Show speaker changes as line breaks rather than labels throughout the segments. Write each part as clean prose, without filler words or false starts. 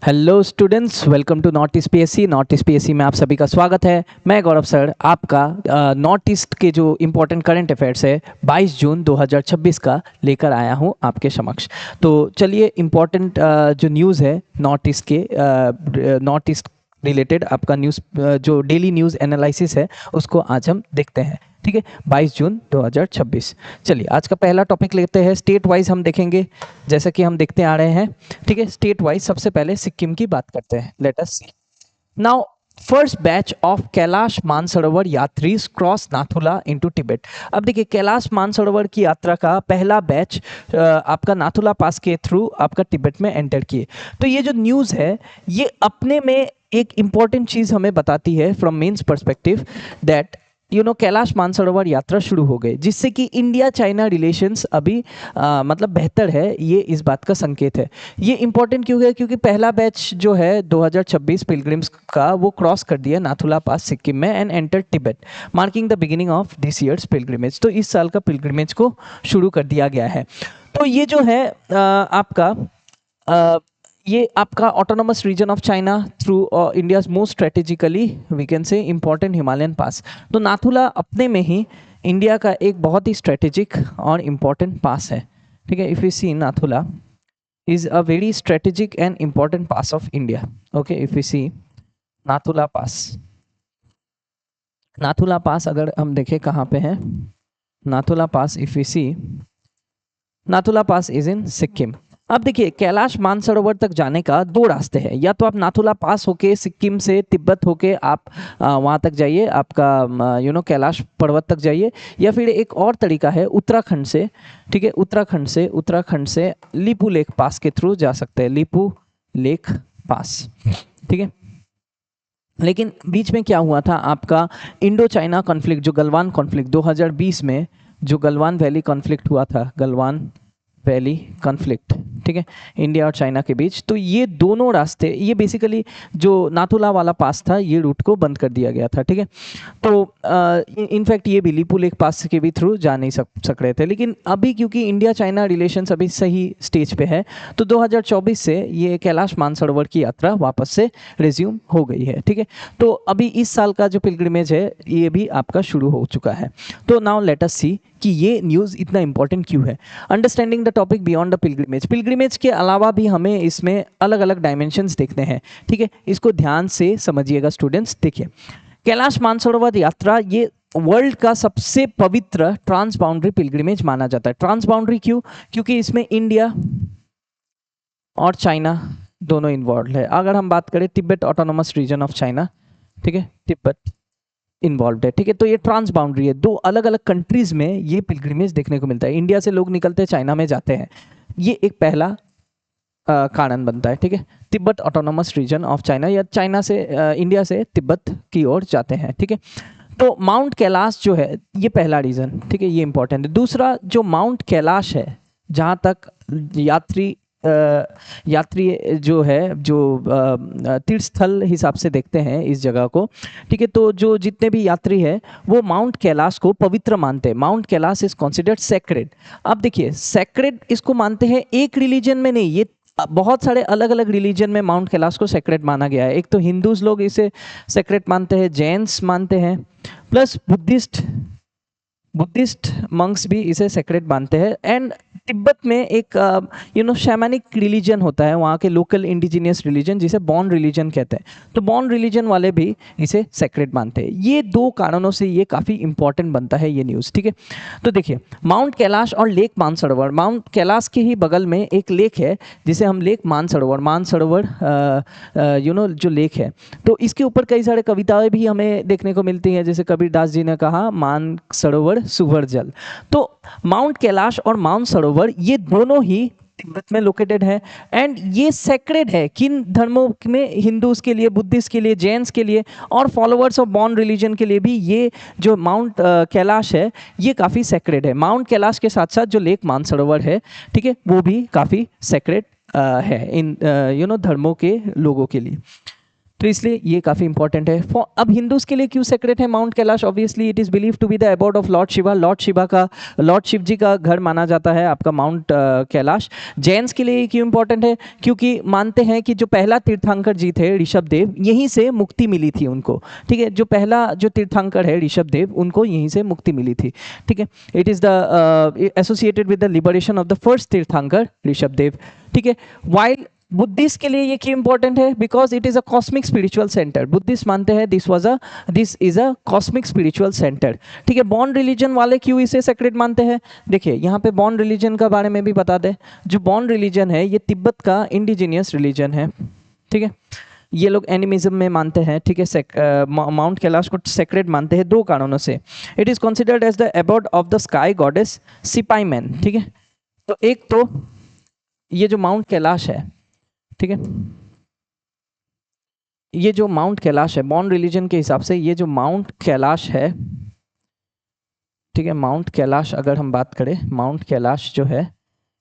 Hello students, welcome to north east PSC. North east PSC में आप सभी का स्वागत है। मैं गौरव सर आपका नॉर्थ ईस्ट के जो इम्पोर्टेंट करंट अफेयर्स है 22 जून 2026 का लेकर आया हूं आपके समक्ष। तो चलिए इम्पोर्टेंट जो न्यूज़ है नॉर्थ ईस्ट के नॉर्थ ईस्ट रिलेटेड आपका न्यूज़ जो डेली न्यूज़ एनालिसिस है उसको आज हम देखते हैं। ठीक है, 22 जून 2026। चलिए आज का पहला टॉपिक लेते हैं। स्टेट वाइज हम देखेंगे जैसा कि हम देखते आ रहे हैं। ठीक है, स्टेट वाइज सबसे पहले सिक्किम की बात करते हैं। Let us see now. First batch of Kailash Mansarovar यात्री क्रॉस नाथुला इनटू तिब्बत। अब देखिए, कैलाश मानसरोवर की यात्रा का पहला बैच आपका नाथुला पास के थ्रू आपका तिब्बत में एंटर किए। तो ये जो न्यूज़ है ये अपने में एक इंपॉर्टेंट चीज़ हमें बताती है from mains perspective that Kailash Mansarovar यात्रा शुरू हो गई, जिससे कि इंडिया चाइना रिलेशंस अभी मतलब बेहतर है। ये इस बात का संकेत है। ये इंपॉर्टेंट क्यों है? क्योंकि पहला बैच जो है 2026 पिलग्रिम्स का वो क्रॉस कर दिया नाथुला पास सिक्किम में and enter Tibet, marking the beginning of this years pilgrimage. तो इस साल का पिलग्रिमेज को शुरू कर दिया गया है। तो ये जो है आपका ये आपका autonomous region of China through India's most strategically we can say important Himalayan pass. तो नाथुला अपने में ही इंडिया का एक बहुत ही स्ट्रेटेजिक और इम्पॉर्टेंट पास है। ठीक है, if you see Nathula is a very strategic and important pass of India. Okay, if you see Nathula pass, Nathula pass अगर हम देखें कहाँ पे है Nathula pass, if you see Nathula pass is in Sikkim. अब देखिए, कैलाश मानसरोवर तक जाने का दो रास्ते हैं। या तो आप नाथुला पास होके सिक्किम से तिब्बत होके आप वहाँ तक जाइए, आपका कैलाश पर्वत तक जाइए, या फिर एक और तरीका है उत्तराखंड से। ठीक है, उत्तराखंड से लीपू लेक पास के थ्रू जा सकते हैं, लीपू लेक पास। ठीक है, लेकिन बीच में क्या हुआ था, आपका इंडो चाइना कॉन्फ्लिक्ट, जो गलवान कॉन्फ्लिक्ट 2020 में जो गलवान वैली कॉन्फ्लिक्ट हुआ था, गलवान वैली कॉन्फ्लिक्ट, ठीक है, इंडिया और चाइना के बीच। तो ये दोनों रास्ते, ये बेसिकली जो नाथुला वाला पास था ये रूट को बंद कर दिया गया था। ठीक है, तो इनफैक्ट ये भी लीपू लेक पास के भी थ्रू जा नहीं सक रहे थे। लेकिन अभी क्योंकि इंडिया चाइना रिलेशंस अभी सही स्टेज पे है, तो 2024 से ये कैलाश मानसरोवर की यात्रा वापस से रिज्यूम हो गई है। ठीक है, तो अभी इस साल का जो पिलग्रिमेज है ये भी आपका शुरू हो चुका है। तो नाउ लेट अस सी कि ये न्यूज़ इतना इंपॉर्टेंट क्यों है। Understanding the topic beyond the pilgrimage. Pilgrimage के अलावा भी हमें इसमें अलग अलग डायमेंशंस देखते हैं। ठीक है, इसको ध्यान से समझिएगा स्टूडेंट्स। देखिए, कैलाश मानसरोवर यात्रा ये वर्ल्ड का सबसे पवित्र ट्रांस बाउंड्री पिलग्रिमेज माना जाता है। ट्रांस बाउंड्री क्यों? क्योंकि इसमें इंडिया और चाइना दोनों इन्वॉल्व है। अगर हम बात करें Tibet autonomous region of China, ठीक है, तिब्बत इन्वॉल्व है। ठीक है, तो ये ट्रांस बाउंड्री है, दो अलग अलग कंट्रीज में ये पिलग्रिमेज देखने को मिलता है। इंडिया से लोग निकलते हैं, चाइना में जाते हैं। ये एक पहला कारण बनता है। ठीक है, Tibet autonomous region of China, या चाइना से इंडिया से तिब्बत की ओर जाते हैं। ठीक है, तो माउंट कैलाश जो है ये पहला रीजन। ठीक है, ये इंपॉर्टेंट है। दूसरा, जो माउंट कैलाश है, जहाँ तक यात्री जो है, जो तीर्थ स्थल हिसाब से देखते हैं इस जगह को। ठीक है, तो जो जितने भी यात्री है वो माउंट कैलाश को पवित्र मानते हैं। Mount Kailash is considered sacred. अब देखिए, सेक्रेड इसको मानते हैं एक रिलीजन में नहीं, ये बहुत सारे अलग अलग रिलीजन में माउंट कैलाश को सेक्रेड माना गया है। एक तो हिंदूज लोग इसे सेक्रेड मानते हैं, जैन्स मानते हैं, प्लस बुद्धिस्ट मंक्स भी इसे सेक्रेड मानते हैं। एंड तिब्बत में एक शैमानिक रिलीजन होता है, वहाँ के लोकल इंडिजिनियस रिलीजन, जिसे बॉन रिलीजन कहते हैं। तो बॉन रिलीजन वाले भी इसे सेक्रेड मानते हैं। ये दो कारणों से ये काफ़ी इंपॉर्टेंट बनता है ये न्यूज़। ठीक है, तो देखिए, माउंट कैलाश और लेक मानसरोवर। माउंट कैलाश के ही बगल में एक लेक है जिसे हम लेक मानसरोवर जो लेक है, तो इसके ऊपर कई सारे कविताएं भी हमें देखने को मिलती हैं। जैसे कबीरदास जी ने कहा, मान सरोवर सुवर जल। तो माउंट कैलाश और माउंट सरोवर ये दोनों ही तिब्बत में लोकेटेड है। एंड ये सेक्रेड है किन धर्मों में? हिंदूज के लिए, बुद्धिस्ट के लिए, जैन्स के लिए, और फॉलोअर्स ऑफ बॉन रिलीजन के लिए भी ये जो माउंट कैलाश है ये काफ़ी सेक्रेड है। माउंट कैलाश के साथ साथ जो लेक मानसरोवर है, ठीक है, वो भी काफ़ी सेक्रेड है इन धर्मों के लोगों के लिए। तो इसलिए ये काफी इंपॉर्टेंट है। अब हिंदूज के लिए क्यों सेक्रेट है mount Kailash? Obviously it is believe to be the abode of lord Shiva, lord Shiv ji का घर माना जाता है आपका माउंट कैलाश। जैन्स के लिए क्यों इंपॉर्टेंट है? क्योंकि मानते हैं कि जो पहला तीर्थंकर जी थे ऋषभ देव, यहीं से मुक्ति मिली थी उनको, ठीक है। जो पहला जो तीर्थंकर है ऋषभ देव, उनको यहीं से मुक्ति मिली थी, ठीक है। It is the associated with the liberation of the first तीर्थंकर ऋषभ देव, ठीक है। वाइल बुद्धिस्ट के लिए ये क्यों इंपॉर्टेंट है? Because it is a cosmic spiritual centre. Buddhist मानते हैं this is a cosmic spiritual centre, ठीक है। बॉर्न रिलीजन वाले क्यों इसे सेक्रेट मानते हैं? देखिए यहाँ पे बॉर्न रिलीजन का बारे में भी बता दें। जो बॉर्न रिलीजन है ये तिब्बत का इंडिजीनियस रिलीजन है, ठीक है। ये लोग एनिमिज्म में मानते हैं, ठीक है। माउंट कैलाश को सेक्रेट मानते हैं दो कारणों से। It is considered as the abode of the sky goddess Sipaimen, ठीक है। तो एक तो ये जो माउंट कैलाश है, ठीक है, ये जो माउंट कैलाश है बॉर्न रिलीजन के हिसाब से, ये जो माउंट कैलाश है, ठीक है, माउंट कैलाश अगर हम बात करें, माउंट कैलाश जो है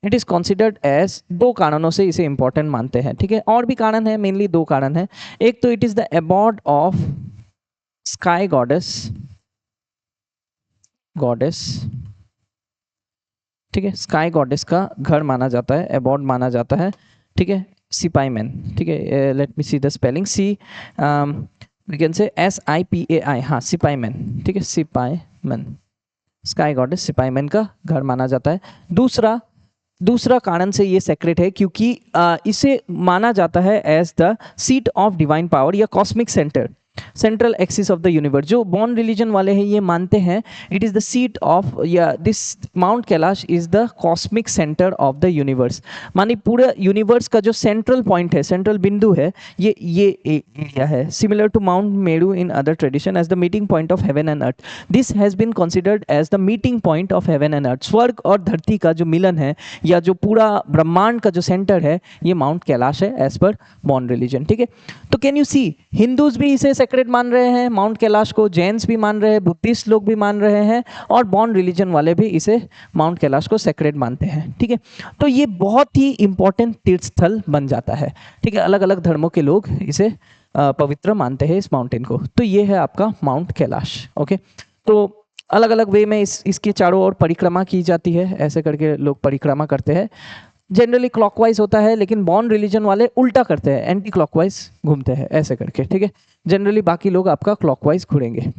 इट इज कंसिडर्ड एज, दो कारणों से इसे इंपॉर्टेंट मानते हैं, ठीक है। और भी कारण है, मेनली दो कारण है। एक तो it is the abode of sky goddess, ठीक है। स्काई गॉडेस का घर माना जाता है, अबोर्ड माना जाता है, ठीक है। सिपाईमैन, ठीक है। Let me see the spelling, see we can say SIPAI, हाँ सिपाईमैन, ठीक है, सिपाईमैन, स्काई गॉडेस सिपाईमैन का घर माना जाता है। दूसरा कारण से ये सेक्रेट है क्योंकि इसे माना जाता है as the seat of divine power या cosmic central axis of the universe. जो बॉर्न रिलीजन वाले हैं ये मानते हैं it is the seat of, या this mount Kailash is the cosmic centre of the universe. मानी पूरा यूनिवर्स का जो सेंट्रल पॉइंट है, सेंट्रल बिंदु है, ये एरिया है। Similar to mount Meru in other tradition as the meeting point of heaven and earth, this has been considered as the meeting point of heaven and earth. स्वर्ग और धरती का जो मिलन है या जो पूरा ब्रह्मांड का जो सेंटर है, ये माउंट कैलाश है एज पर बॉर्न रिलीजन, ठीक है। तो कैन यू सी, हिंदूज भी इसे सेक्रेट मान रहे हैं माउंट कैलाश को, जैन्स भी मान रहे हैं, बुद्धिस्ट लोग भी मान रहे हैं, और बॉर्न रिलीजन वाले भी इसे माउंट कैलाश को सेक्रेट मानते हैं, ठीक है। तो ये बहुत ही इंपॉर्टेंट तीर्थ स्थल बन जाता है, ठीक है। अलग अलग धर्मों के लोग इसे पवित्र मानते हैं इस माउंटेन को। तो ये है आपका माउंट कैलाश, ओके। तो अलग अलग वे में इसके चारों ओर परिक्रमा की जाती है, ऐसे करके लोग परिक्रमा करते हैं। जनरली क्लॉकवाइज होता है, लेकिन बॉर्न रिलीजन वाले उल्टा करते हैं, एंटी क्लॉकवाइज घूमते हैं ऐसे करके, ठीक है। जनरली बाकी लोग आपका क्लॉकवाइज घूमेंगे,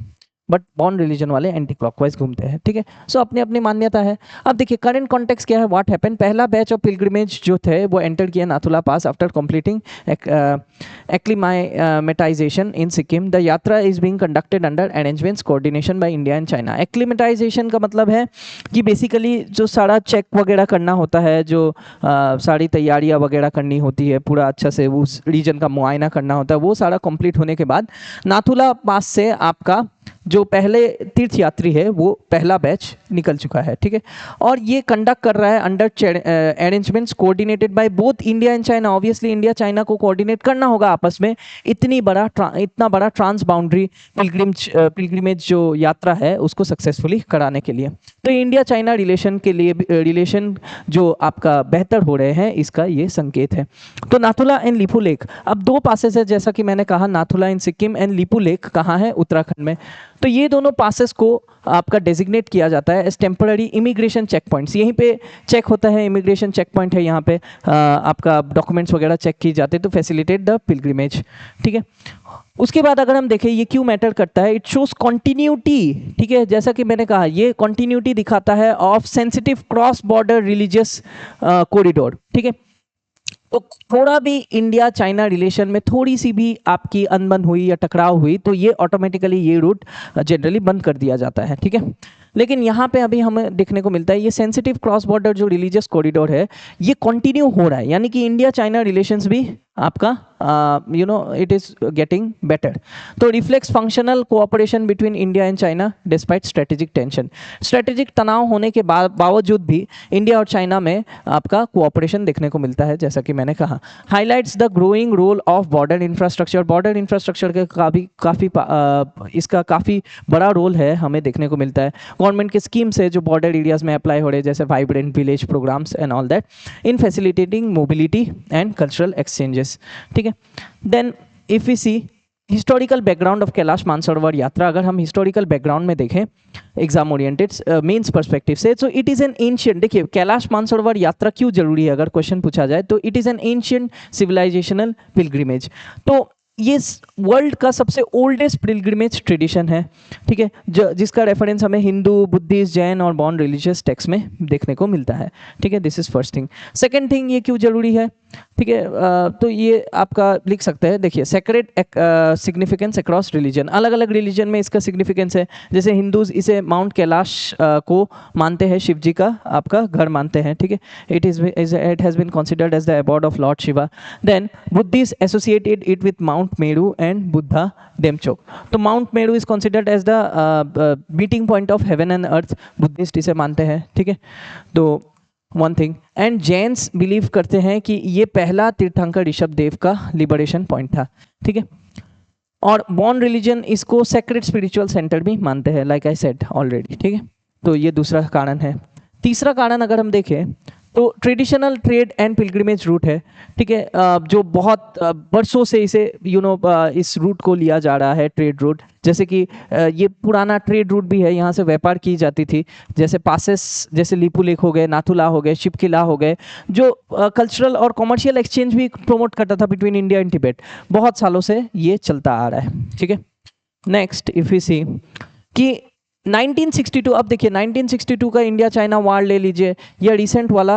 बट बॉर्न रिलीजन वाले एंटी क्लॉकवाइज घूमते हैं, ठीक है। सो अपनी अपनी मान्यता है। अब देखिए करंट कॉन्टेक्स्ट क्या है, व्हाट हैपेंड। पहला बैच ऑफ पिलग्रिमेज जो थे वो एंटर किया Nathula pass after completing acclimatisation in Sikkim. The yatra is being conducted under arrangements coordination by India and China. Acclimatisation का मतलब है कि बेसिकली जो सारा चेक वगैरह करना होता है, जो सारी तैयारियां वगैरह करनी होती है, पूरा अच्छा से उस रीजन का मुआयना करना होता है, वो सारा कंप्लीट होने के बाद नाथुला पास से आपका जो पहले तीर्थ यात्री है वो पहला बैच निकल चुका है, ठीक है। और ये कंडक्ट कर रहा है under arrangements coordinated by both India and China. Obviously India China को कोऑर्डिनेट करना होगा आपस में, इतना बड़ा ट्रांस बाउंड्री पिलग्रिमेज जो यात्रा है उसको सक्सेसफुली कराने के लिए। तो इंडिया चाइना रिलेशन के लिए, रिलेशन जो आपका बेहतर हो रहे हैं, इसका ये संकेत है। तो नाथुला एंड लिपू लेक, अब दो पासेस है जैसा कि मैंने कहा, नाथुला इन सिक्किम एंड लिपू लेक कहाँ है, उत्तराखंड में। तो ये दोनों पासेस को आपका डेजिग्नेट किया जाता है as temporary immigration check points. यहीं पे चेक होता है, इमिग्रेशन चेक पॉइंट है, यहाँ पे आपका डॉक्यूमेंट्स वगैरह चेक किए जाते हैं टू फैसिलिटेट द पिलग्रिमेज, ठीक है। उसके बाद अगर हम देखें ये क्यों मैटर करता है, इट शोज कॉन्टिन्यूटी, ठीक है। जैसा कि मैंने कहा ये कॉन्टिन्यूटी दिखाता है of sensitive cross border religious corridor, ठीक है। तो थोड़ा भी इंडिया चाइना रिलेशन में थोड़ी सी भी आपकी अनबन हुई या टकराव हुई तो ये ऑटोमेटिकली ये रूट जनरली बंद कर दिया जाता है, ठीक है। लेकिन यहाँ पे अभी हमें देखने को मिलता है ये सेंसिटिव क्रॉस बॉर्डर जो रिलीजियस कॉरिडोर है ये कंटिन्यू हो रहा है, यानी कि इंडिया चाइना रिलेशंस भी आपका इट इज गेटिंग बेटर। तो reflex functional cooperation between India and China despite strategic tension. Strategic तनाव होने के बावजूद भी इंडिया और चाइना में आपका कोऑपरेशन देखने को मिलता है, जैसा कि मैंने कहा। Highlights the growing role of border infrastructure. Border infrastructure के इसका काफ़ी बड़ा रोल है, हमें देखने को मिलता है। गवर्नमेंट के स्कीम्स है जो बॉर्डर एरियाज में अप्लाई हो रहे हैं, जैसे vibrant village programs and all that, in facilitating mobility and cultural exchanges, ठीक है। Then if we see historical background of Kailash Mansarovar यात्रा, अगर हम हिस्टोरिकल बैकग्राउंड में देखें एग्जाम ओरिएंटेड मेंस पर्सपेक्टिव से, तो इट इज एन एंशियंट, देखिए कैलाश मानसरोवर यात्रा क्यों जरूरी है अगर क्वेश्चन पूछा जाए तो it is an ancient civilisational pilgrimage. तो ये वर्ल्ड का सबसे ओल्डेस्ट पिलग्रिमेज ट्रेडिशन है, ठीक है, जिसका रेफरेंस हमें हिंदू, बुद्धिस्ट, जैन और बॉन रिलीजियस टेक्स्ट में देखने को मिलता है, ठीक है। This is first thing. Second thing, ये क्यों जरूरी है, ठीक है, तो ये आपका लिख सकते हैं, देखिए सेक्रेड सिग्निफिकेंस अक्रॉस रिलीजन, अलग अलग रिलीजन में इसका सिग्निफिकेंस है। जैसे हिंदूज इसे माउंट कैलाश को मानते हैं, शिव जी का आपका घर मानते हैं, ठीक है, it has been considered as the abode of lord Shiva. Then Buddhist associated it with mount Meru and Buddha Demchok, तो mount Meru is considered as the meeting point of heaven and earth, Buddhist इसे मानते हैं, ठीक है। तो one thing, and Jains believe करते हैं कि ये पहला तीर्थंकर ऋषभ देव का लिबरेशन पॉइंट था, ठीक है। और बॉन रिलीजन इसको सेक्रेट स्पिरिचुअल सेंटर भी मानते हैं, लाइक आई सेड ऑलरेडी, ठीक है। तो ये दूसरा कारण है। तीसरा कारण अगर हम देखें तो traditional trade and pilgrimage route है, ठीक है, जो बहुत वर्षों से इसे इस रूट को लिया जा रहा है, ट्रेड रूट, जैसे कि ये पुराना ट्रेड रूट भी है, यहाँ से व्यापार की जाती थी, जैसे पासेस जैसे लिपू लेक हो गए, नाथुला हो गए, शिवकिला हो गए, जो कल्चरल और कॉमर्शियल एक्सचेंज भी प्रमोट करता था बिटवीन इंडिया एंड तिब्बत, बहुत सालों से ये चलता आ रहा है, ठीक है। नेक्स्ट इफ यू सी कि 1962, अब देखिए 1962 का इंडिया चाइना वार ले लीजिए या रिसेंट वाला,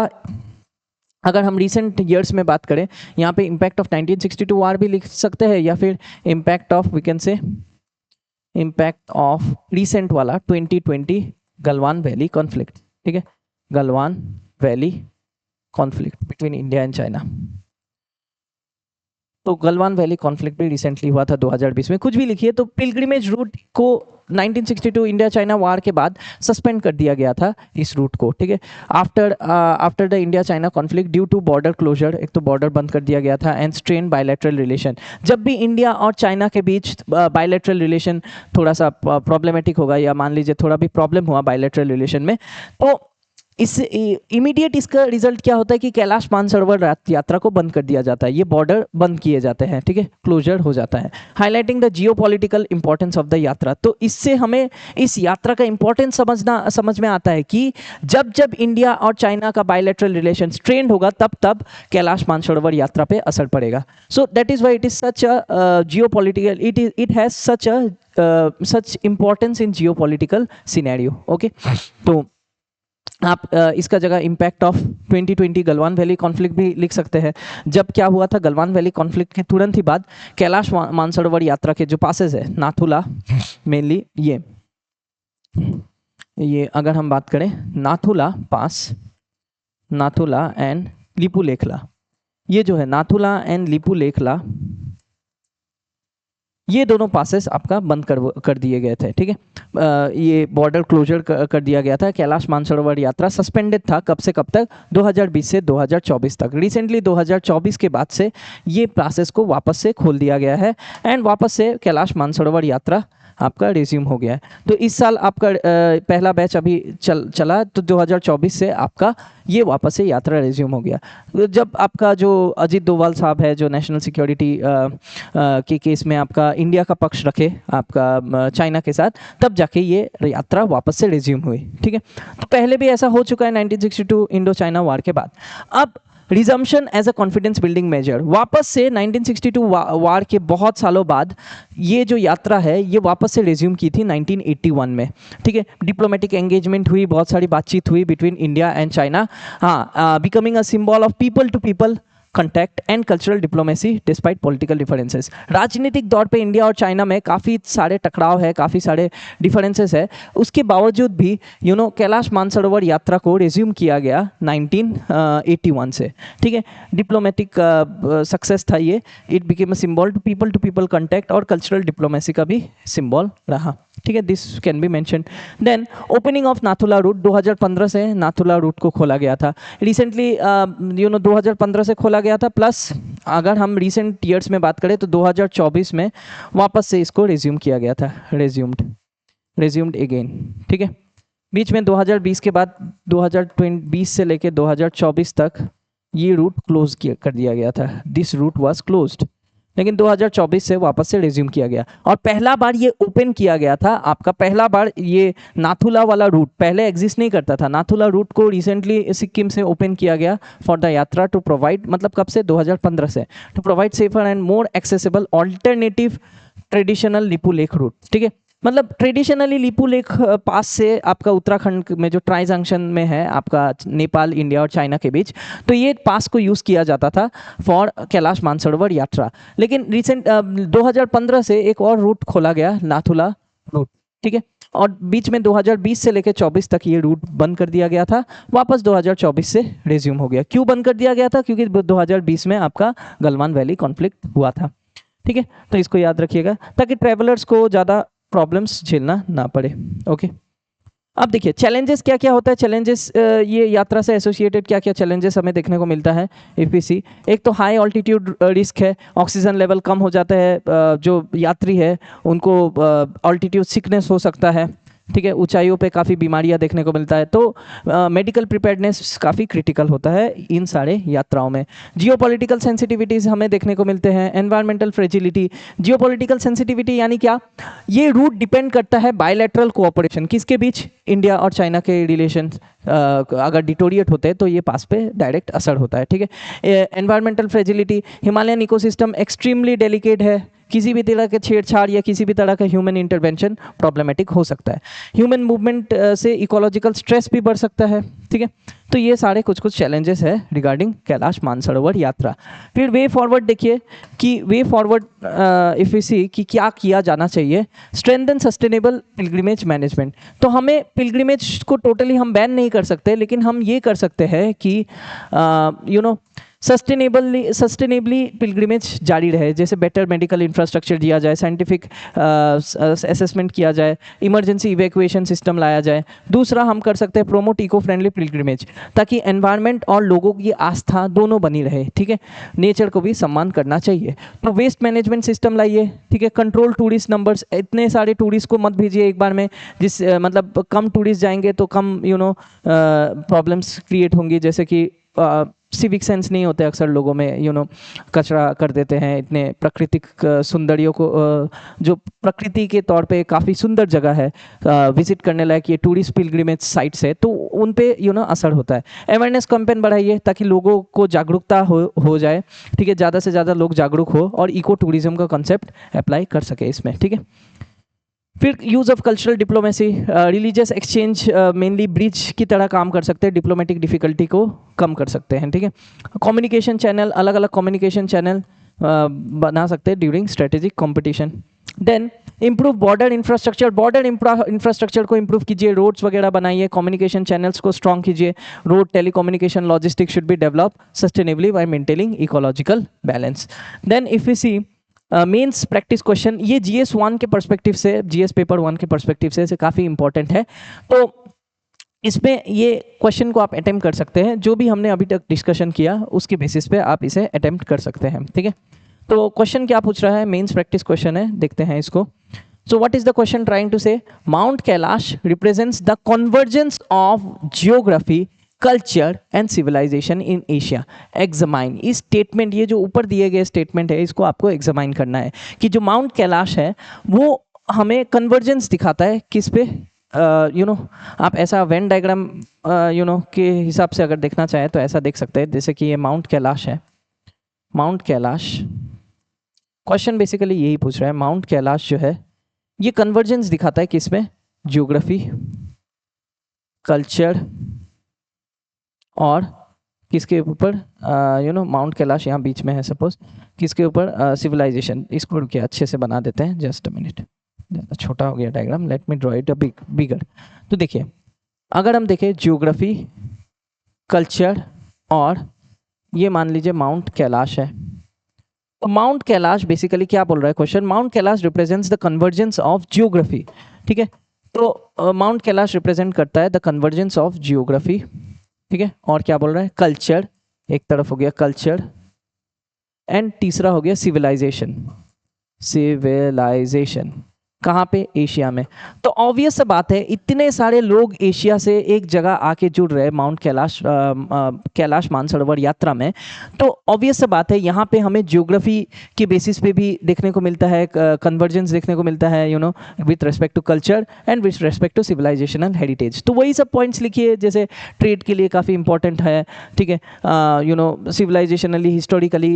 अगर हम रिसेंट ईयर्स में बात करें, यहाँ पे इम्पैक्ट ऑफ 1962 वार भी लिख सकते हैं, या फिर impact of we can say impact of recent वाला 2020 गलवान वैली कॉन्फ्लिक्ट, ठीक है, Galwan valley conflict between India and China. तो गलवान वैली कॉन्फ्लिक्ट भी रिसेंटली हुआ था 2020 में, कुछ भी लिखिए, तो पिलग्रिमेज रूट को 1962 इंडिया चाइना वार के बाद सस्पेंड कर दिया गया था इस रूट को, ठीक है। After the India China conflict due to border closure, एक तो बॉर्डर बंद कर दिया गया था, एंड स्ट्रेन बायलैटरल रिलेशन, जब भी इंडिया और चाइना के बीच बायलैटरल रिलेशन थोड़ा सा प्रॉब्लमेटिक होगा, या मान लीजिए थोड़ा भी प्रॉब्लम हुआ बायलैटरल रिलेशन में, तो इस इमीडिएट इसका रिजल्ट क्या होता है कि कैलाश मानसरोवर यात्रा को बंद कर दिया जाता है, ये बॉर्डर बंद किए जाते हैं, ठीक है, क्लोजर हो जाता है, highlighting the geopolitical importance of the यात्रा। तो इससे हमें इस यात्रा का इंपॉर्टेंस समझ में आता है कि जब जब इंडिया और चाइना का बायलैटरल रिलेशन स्ट्रेंड होगा, तब तब कैलाश मानसरोवर यात्रा पे असर पड़ेगा। So that is why it is such a geopolitical, it has such importance in geopolitical scenario, okay. तो आप इसका जगह impact of 2020 Galwan valley conflict भी लिख सकते हैं। जब क्या हुआ था, गलवान वैली कॉन्फ्लिक्ट के तुरंत ही बाद कैलाश मानसरोवर यात्रा के जो पासेस है, नाथुला मेनली, ये अगर हम बात करें नाथुला पास, नाथुला एंड लिपू लेखला, ये जो है नाथुला एंड लिपू लेखला, ये दोनों पासेस आपका बंद कर दिए गए थे, ठीक है। ये बॉर्डर क्लोजर कर दिया गया था। कैलाश मानसरोवर यात्रा सस्पेंडेड था कब से कब तक, 2020 से 2024 तक। रिसेंटली 2024 के बाद से ये प्रोसेस को वापस से खोल दिया गया है, एंड वापस से कैलाश मानसरोवर यात्रा आपका रिज्यूम हो गया है। तो इस साल आपका पहला बैच अभी चला, तो 2024 से आपका ये वापस से यात्रा रिज्यूम हो गया। जब आपका जो अजीत डोभाल साहब है, जो नेशनल सिक्योरिटी के केस में आपका इंडिया का पक्ष रखे आपका चाइना के साथ, तब जाके ये यात्रा वापस से रिज्यूम हुई, ठीक है। तो पहले भी ऐसा हो चुका है 1962 इंडो चाइना वार के बाद। अब resumption as a confidence building measure, वापस से 1962 वार के बहुत सालों बाद ये जो यात्रा है ये वापस से रिज्यूम की थी 1981 में, ठीक है। डिप्लोमेटिक एंगेजमेंट हुई, बहुत सारी बातचीत हुई बिटवीन इंडिया एंड चाइना, हाँ, becoming a symbol of people to people contact and cultural diplomacy despite political differences. राजनीतिक तौर पे इंडिया और चाइना में काफ़ी सारे टकराव है, काफ़ी सारे डिफरेंसेस है, उसके बावजूद भी कैलाश मानसरोवर यात्रा को रिज्यूम किया गया 1981 से, ठीक है। डिप्लोमेटिक सक्सेस था ये, it became a symbol to people contact और कल्चरल डिप्लोमेसी का भी सिंबल रहा, ठीक है। This can be mention. Then opening of Nathula route, 2015 से नाथुला रूट को खोला गया था। रिसेंटली 2015 से खोला गया था, प्लस अगर हम रिसेंट ईयर्स में बात करें तो 2024 में वापस से इसको रिज्यूम किया गया था, रिज्यूम्ड अगेन, ठीक है। बीच में 2020 के बाद 2020 से लेकर 2024 तक ये रूट क्लोज कर दिया गया था, दिस रूट वाज क्लोज्ड, लेकिन 2024 से वापस से रिज्यूम किया गया। और पहला बार ये ओपन किया गया था आपका, पहला बार ये नाथुला वाला रूट पहले एग्जिस्ट नहीं करता था। नाथुला रूट को रिसेंटली सिक्किम से ओपन किया गया for the yatra to provide, मतलब कब से, 2015 से, to provide safer and more accessible alternative traditional Lipulekh route. ठीक है, मतलब ट्रेडिशनली लिपू लेक पास से आपका उत्तराखंड में जो ट्राई जंक्शन में है आपका नेपाल, इंडिया और चाइना के बीच, तो ये पास को यूज़ किया जाता था फॉर कैलाश मानसरोवर यात्रा। लेकिन रिसेंट 2015 से एक और रूट खोला गया, नाथुला रूट। ठीक है, और बीच में 2020 से लेकर 24 तक ये रूट बंद कर दिया गया था, वापस 2024 से रिज्यूम हो गया। क्यों बंद कर दिया गया था? क्योंकि 2020 में आपका गलवान वैली कॉन्फ्लिक्ट हुआ था। ठीक है, तो इसको याद रखिएगा ताकि ट्रैवलर्स को ज़्यादा प्रॉब्लम्स झेलना ना पड़े। ओके, अब देखिए चैलेंजेस क्या क्या होता है। चैलेंजेस, ये यात्रा से एसोसिएटेड क्या क्या चैलेंजेस हमें देखने को मिलता है इफीसी। एक तो हाई ऑल्टीट्यूड रिस्क है, ऑक्सीजन लेवल कम हो जाता है, जो यात्री है उनको ऑल्टीट्यूड सिकनेस हो सकता है। ठीक है, ऊंचाइयों पे काफ़ी बीमारियां देखने को मिलता है, तो मेडिकल प्रिपेयर्डनेस काफ़ी क्रिटिकल होता है इन सारे यात्राओं में। जियोपॉलिटिकल सेंसिटिविटीज़ हमें देखने को मिलते हैं, एनवायरमेंटल फ्रेजिलिटी। जियोपॉलिटिकल सेंसिटिविटी यानी क्या? ये रूट डिपेंड करता है बायलैटरल कोऑपरेशन, किसके बीच? इंडिया और चाइना के रिलेशन अगर डिटोरिएट होते हैं तो ये पास पे डायरेक्ट असर होता है। ठीक है, environmental fragility, Himalayan ecosystem extremely delicate है, किसी भी तरह के छेड़छाड़ या किसी भी तरह का ह्यूमन इंटरवेंशन प्रॉब्लमेटिक हो सकता है। ह्यूमन मूवमेंट से इकोलॉजिकल स्ट्रेस भी बढ़ सकता है। ठीक है, तो ये सारे कुछ कुछ चैलेंजेस है रिगार्डिंग कैलाश मानसरोवर यात्रा। फिर वे फॉरवर्ड देखिए कि वे फॉरवर्ड इफ वी सी कि क्या किया जाना चाहिए। Strengthen sustainable pilgrimage management. तो हमें पिलग्रिमेज को टोटली हम बैन नहीं कर सकते, लेकिन हम ये कर सकते हैं कि सस्टेनेबली पिलग्रिमेज जारी रहे। जैसे बेटर मेडिकल इंफ्रास्ट्रक्चर दिया जाए, साइंटिफिक असेसमेंट किया जाए, इमरजेंसी इवैक्यूएशन सिस्टम लाया जाए। दूसरा हम कर सकते हैं प्रोमोट इको फ्रेंडली पिलग्रिमेज, ताकि एनवायरनमेंट और लोगों की आस्था दोनों बनी रहे। ठीक है, नेचर को भी सम्मान करना चाहिए। तो वेस्ट मैनेजमेंट सिस्टम लाइए। ठीक है, कंट्रोल टूरिस्ट नंबर्स, इतने सारे टूरिस्ट को मत भेजिए एक बार में, जिस मतलब कम टूरिस्ट जाएंगे तो कम प्रॉब्लम्स क्रिएट होंगी। जैसे कि सिविक सेंस नहीं होते अक्सर लोगों में, कचरा कर देते हैं। इतने प्राकृतिक सौंदर्यों को, जो प्रकृति के तौर पे काफ़ी सुंदर जगह है, विजिट करने लायक ये टूरिस्ट पिलग्रिमेज साइट्स है, तो उन पे असर होता है। अवेयरनेस कैंपेन बढ़ाइए ताकि लोगों को जागरूकता हो जाए। ठीक है, ज़्यादा से ज़्यादा लोग जागरूक हो और इको टूरिज्म का कॉन्सेप्ट अप्लाई कर सके इसमें। ठीक है, फिर use of cultural diplomacy, religious exchange mainly bridge की तरह काम कर सकते हैं, डिप्लोमेटिक डिफिकल्टी को कम कर सकते हैं। ठीक है, कम्युनिकेशन चैनल, अलग अलग कम्युनिकेशन चैनल बना सकते हैं during strategic competition. Then improve border infrastructure. Border infrastructure को इम्प्रूव कीजिए, रोड्स वगैरह बनाइए, कम्युनिकेशन चैनल्स को स्ट्रॉन्ग कीजिए। Road, telecommunication, logistics should be develop sustainably by maintaining ecological balance. Then if you see mains practice question, ये GS 1 के perspective से, GS paper 1 के पर्सपेक्टिव से काफ़ी इंपॉर्टेंट है। तो इसमें ये क्वेश्चन को आप अटेम्प्ट कर सकते हैं, जो भी हमने अभी तक डिस्कशन किया उसके बेसिस पे आप इसे अटेम्प्ट कर सकते हैं। ठीक है, तो क्वेश्चन क्या पूछ रहा है? मेंस प्रैक्टिस क्वेश्चन है, देखते हैं इसको। So what is the question trying to say? Mount Kailash represents the convergence of geography, culture and civilization in Asia. Examine, इस स्टेटमेंट, ये जो ऊपर दिए गए स्टेटमेंट है, इसको आपको एग्जामाइन करना है कि जो माउंट कैलाश है वो हमें कन्वर्जेंस दिखाता है किस पे। आप ऐसा वेन डायग्राम के हिसाब से अगर देखना चाहें तो ऐसा देख सकते हैं, जैसे कि ये माउंट कैलाश है। माउंट कैलाश, क्वेश्चन बेसिकली यही पूछ रहा है, माउंट कैलाश जो है ये कन्वर्जेंस दिखाता है किस में? ज्योग्राफी, कल्चर और किसके ऊपर? माउंट कैलाश यहाँ बीच में है सपोज, किसके ऊपर? सिविलाइजेशन। इसको रुकिए अच्छे से बना देते हैं, जस्ट अ मिनट, ज़्यादा छोटा हो गया diagram, let me draw it a bigger. तो देखिए, अगर हम देखें ज्योग्राफी, कल्चर और ये मान लीजिए माउंट कैलाश है, तो माउंट कैलाश बेसिकली क्या बोल रहा है question? Mount Kailash represents the convergence of geography. ठीक है, तो माउंट कैलाश रिप्रेजेंट करता है द कन्वर्जेंस ऑफ जियोग्राफी। ठीक है, और क्या बोल रहा है? कल्चर, एक तरफ हो गया कल्चर, एंड तीसरा हो गया सिविलाइजेशन। सिविलाइजेशन, कहाँ पे? एशिया में। तो ऑब्वियस सा बात है, इतने सारे लोग एशिया से एक जगह आके जुड़ रहे हैं माउंट कैलाश मानसरोवर यात्रा में, तो ऑब्वियस सा बात है यहाँ पे हमें ज्योग्राफी के बेसिस पे भी देखने को मिलता है, कन्वर्जेंस देखने को मिलता है, you know, with respect to culture and with respect to civilizational heritage. तो वही सब पॉइंट्स लिखिए, जैसे ट्रेड के लिए काफ़ी इंपॉर्टेंट है, ठीक है, you no, civilisationally historically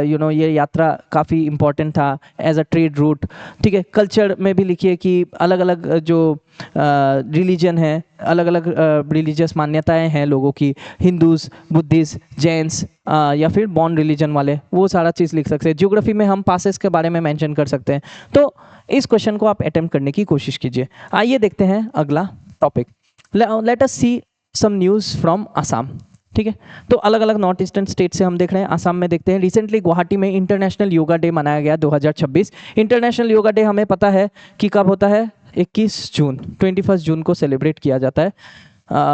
you know ये यात्रा काफ़ी इंपॉर्टेंट था एज अ ट्रेड रूट, ठीक है। कल्चर में भी लिखिए कि अलग अलग जो रिलीजन है, अलग अलग रिलीजियस मान्यताएं हैं लोगों की, हिंदूज, बुद्धिस्ट, जैन्स या फिर बॉन रिलीजन वाले, वो सारा चीज़ लिख सकते हैं। ज्योग्राफी में हम पासेस के बारे में मेंशन कर सकते हैं। तो इस क्वेश्चन को आप अटेम्प्ट करने की कोशिश कीजिए। आइए देखते हैं अगला टॉपिक। Let us see some news from Assam, ठीक है। तो अलग अलग नॉर्थ ईस्टर्न स्टेट से हम देख रहे हैं, असम में देखते हैं। रिसेंटली गुवाहाटी में इंटरनेशनल योगा डे मनाया गया 2026। इंटरनेशनल योगा डे हमें पता है कि कब होता है, 21 जून, 21 जून को सेलिब्रेट किया जाता है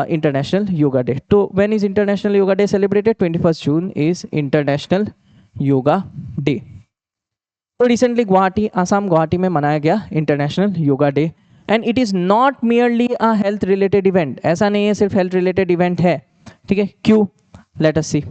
इंटरनेशनल योगा डे। तो when is international yoga day celebrated? 21 June is international yoga day. तो रिसेंटली गुवाहाटी, असम गुवाहाटी में मनाया गया international yoga day, and it is not merely a health related event. ऐसा नहीं है सिर्फ हेल्थ रिलेटेड इवेंट है, ठीक है। क्यों? लेट अस सी।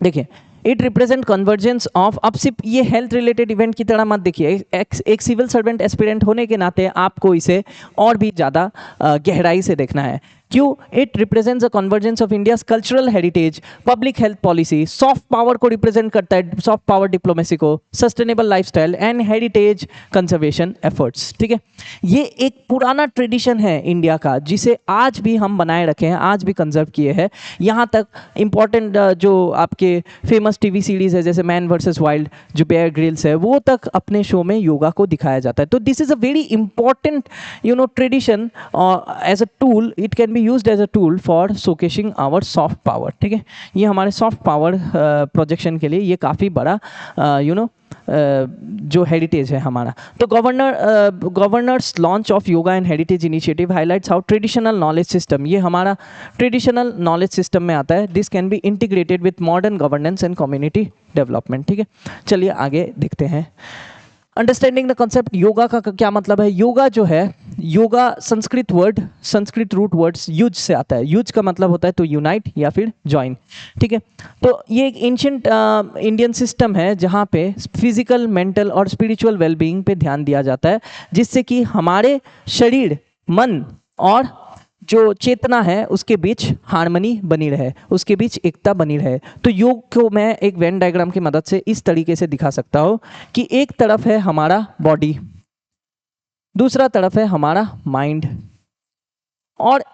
देखिए, इट रिप्रेजेंट कन्वर्जेंस ऑफ, अब सिर्फ ये हेल्थ रिलेटेड इवेंट की तरह मत देखिए, एक सिविल सर्वेंट एस्पिरेंट होने के नाते आपको इसे और भी ज़्यादा गहराई से देखना है। क्यों? It represents a convergence of India's cultural heritage, public health policy, soft power को रिप्रेजेंट करता है, सॉफ्ट पावर डिप्लोमेसी को, sustainable lifestyle and heritage conservation efforts, ठीक है। ये एक पुराना ट्रेडिशन है इंडिया का, जिसे आज भी हम बनाए रखे हैं, आज भी कंजर्व किए हैं। यहाँ तक इंपॉर्टेंट जो आपके फेमस टीवी सीरीज है जैसे मैन वर्सेस वाइल्ड, जो बेयर ग्रिल्स है, वो तक अपने शो में योगा को दिखाया जाता है। तो this is a very important you know tradition as a tool, it can be used as a tool for showcasing our soft power, ठीक है। ये हमारे सॉफ्ट पावर प्रोजेक्शन के लिए ये काफ़ी बड़ा यू नो जो हेरिटेज है हमारा। तो governors launch of yoga and heritage initiative highlights how traditional knowledge system, ये हमारा ट्रेडिशनल नॉलेज सिस्टम में आता है, this can be integrated with modern governance and community development, ठीक है। चलिए आगे देखते हैं। अंडरस्टैंडिंग द कॉन्सेप्ट, योगा का क्या मतलब है? योगा जो है, योगा संस्कृत रूट वर्ड्स युज से आता है। युज का मतलब होता है टू यूनाइट या फिर ज्वाइन, ठीक है। तो ये एक एंशिएंट इंडियन सिस्टम है जहाँ पे फिजिकल, मेंटल और स्पिरिचुअल वेलबींग पे ध्यान दिया जाता है, जिससे कि हमारे शरीर, मन और जो चेतना है उसके बीच हार्मनी बनी रहे, उसके बीच एकता बनी रहे। तो योग को मैं एक वेन डायग्राम की मदद से इस तरीके से दिखा सकता हूँ कि एक तरफ है हमारा बॉडी, दूसरा तरफ है हमारा माइंड, और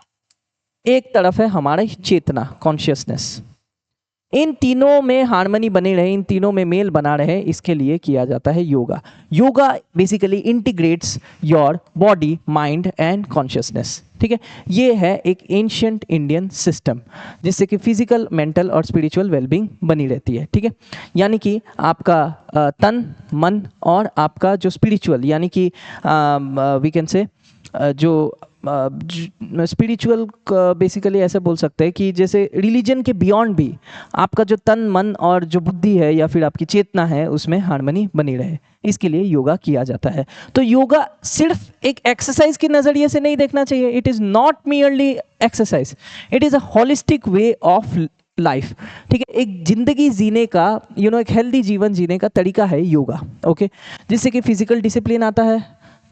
एक तरफ है हमारा चेतना, कॉन्शियसनेस। इन तीनों में हार्मनी बनी रहे, इन तीनों में मेल बना रहे, इसके लिए किया जाता है yoga. Yoga basically integrates your body, mind and consciousness, ठीक है। ये है एक एंशिएंट इंडियन सिस्टम, जिससे कि फिजिकल, मेंटल और स्पिरिचुअल वेलबींग बनी रहती है, ठीक है। यानी कि आपका तन, मन और आपका जो स्पिरिचुअल, यानी कि वी कैन से जो स्पिरिचुअल बेसिकली ऐसे बोल सकते हैं कि जैसे रिलीजन के बियॉन्ड भी आपका जो तन, मन और जो बुद्धि है या फिर आपकी चेतना है, उसमें हार्मनी बनी रहे, इसके लिए योगा किया जाता है। तो योगा सिर्फ एक एक्सरसाइज के नज़रिए से नहीं देखना चाहिए। It is not merely exercise, it is a holistic way of life, ठीक है। एक जिंदगी जीने का एक हेल्दी जीवन जीने का तरीका है योगा, ओके। जिससे कि फिजिकल डिसिप्लिन आता है,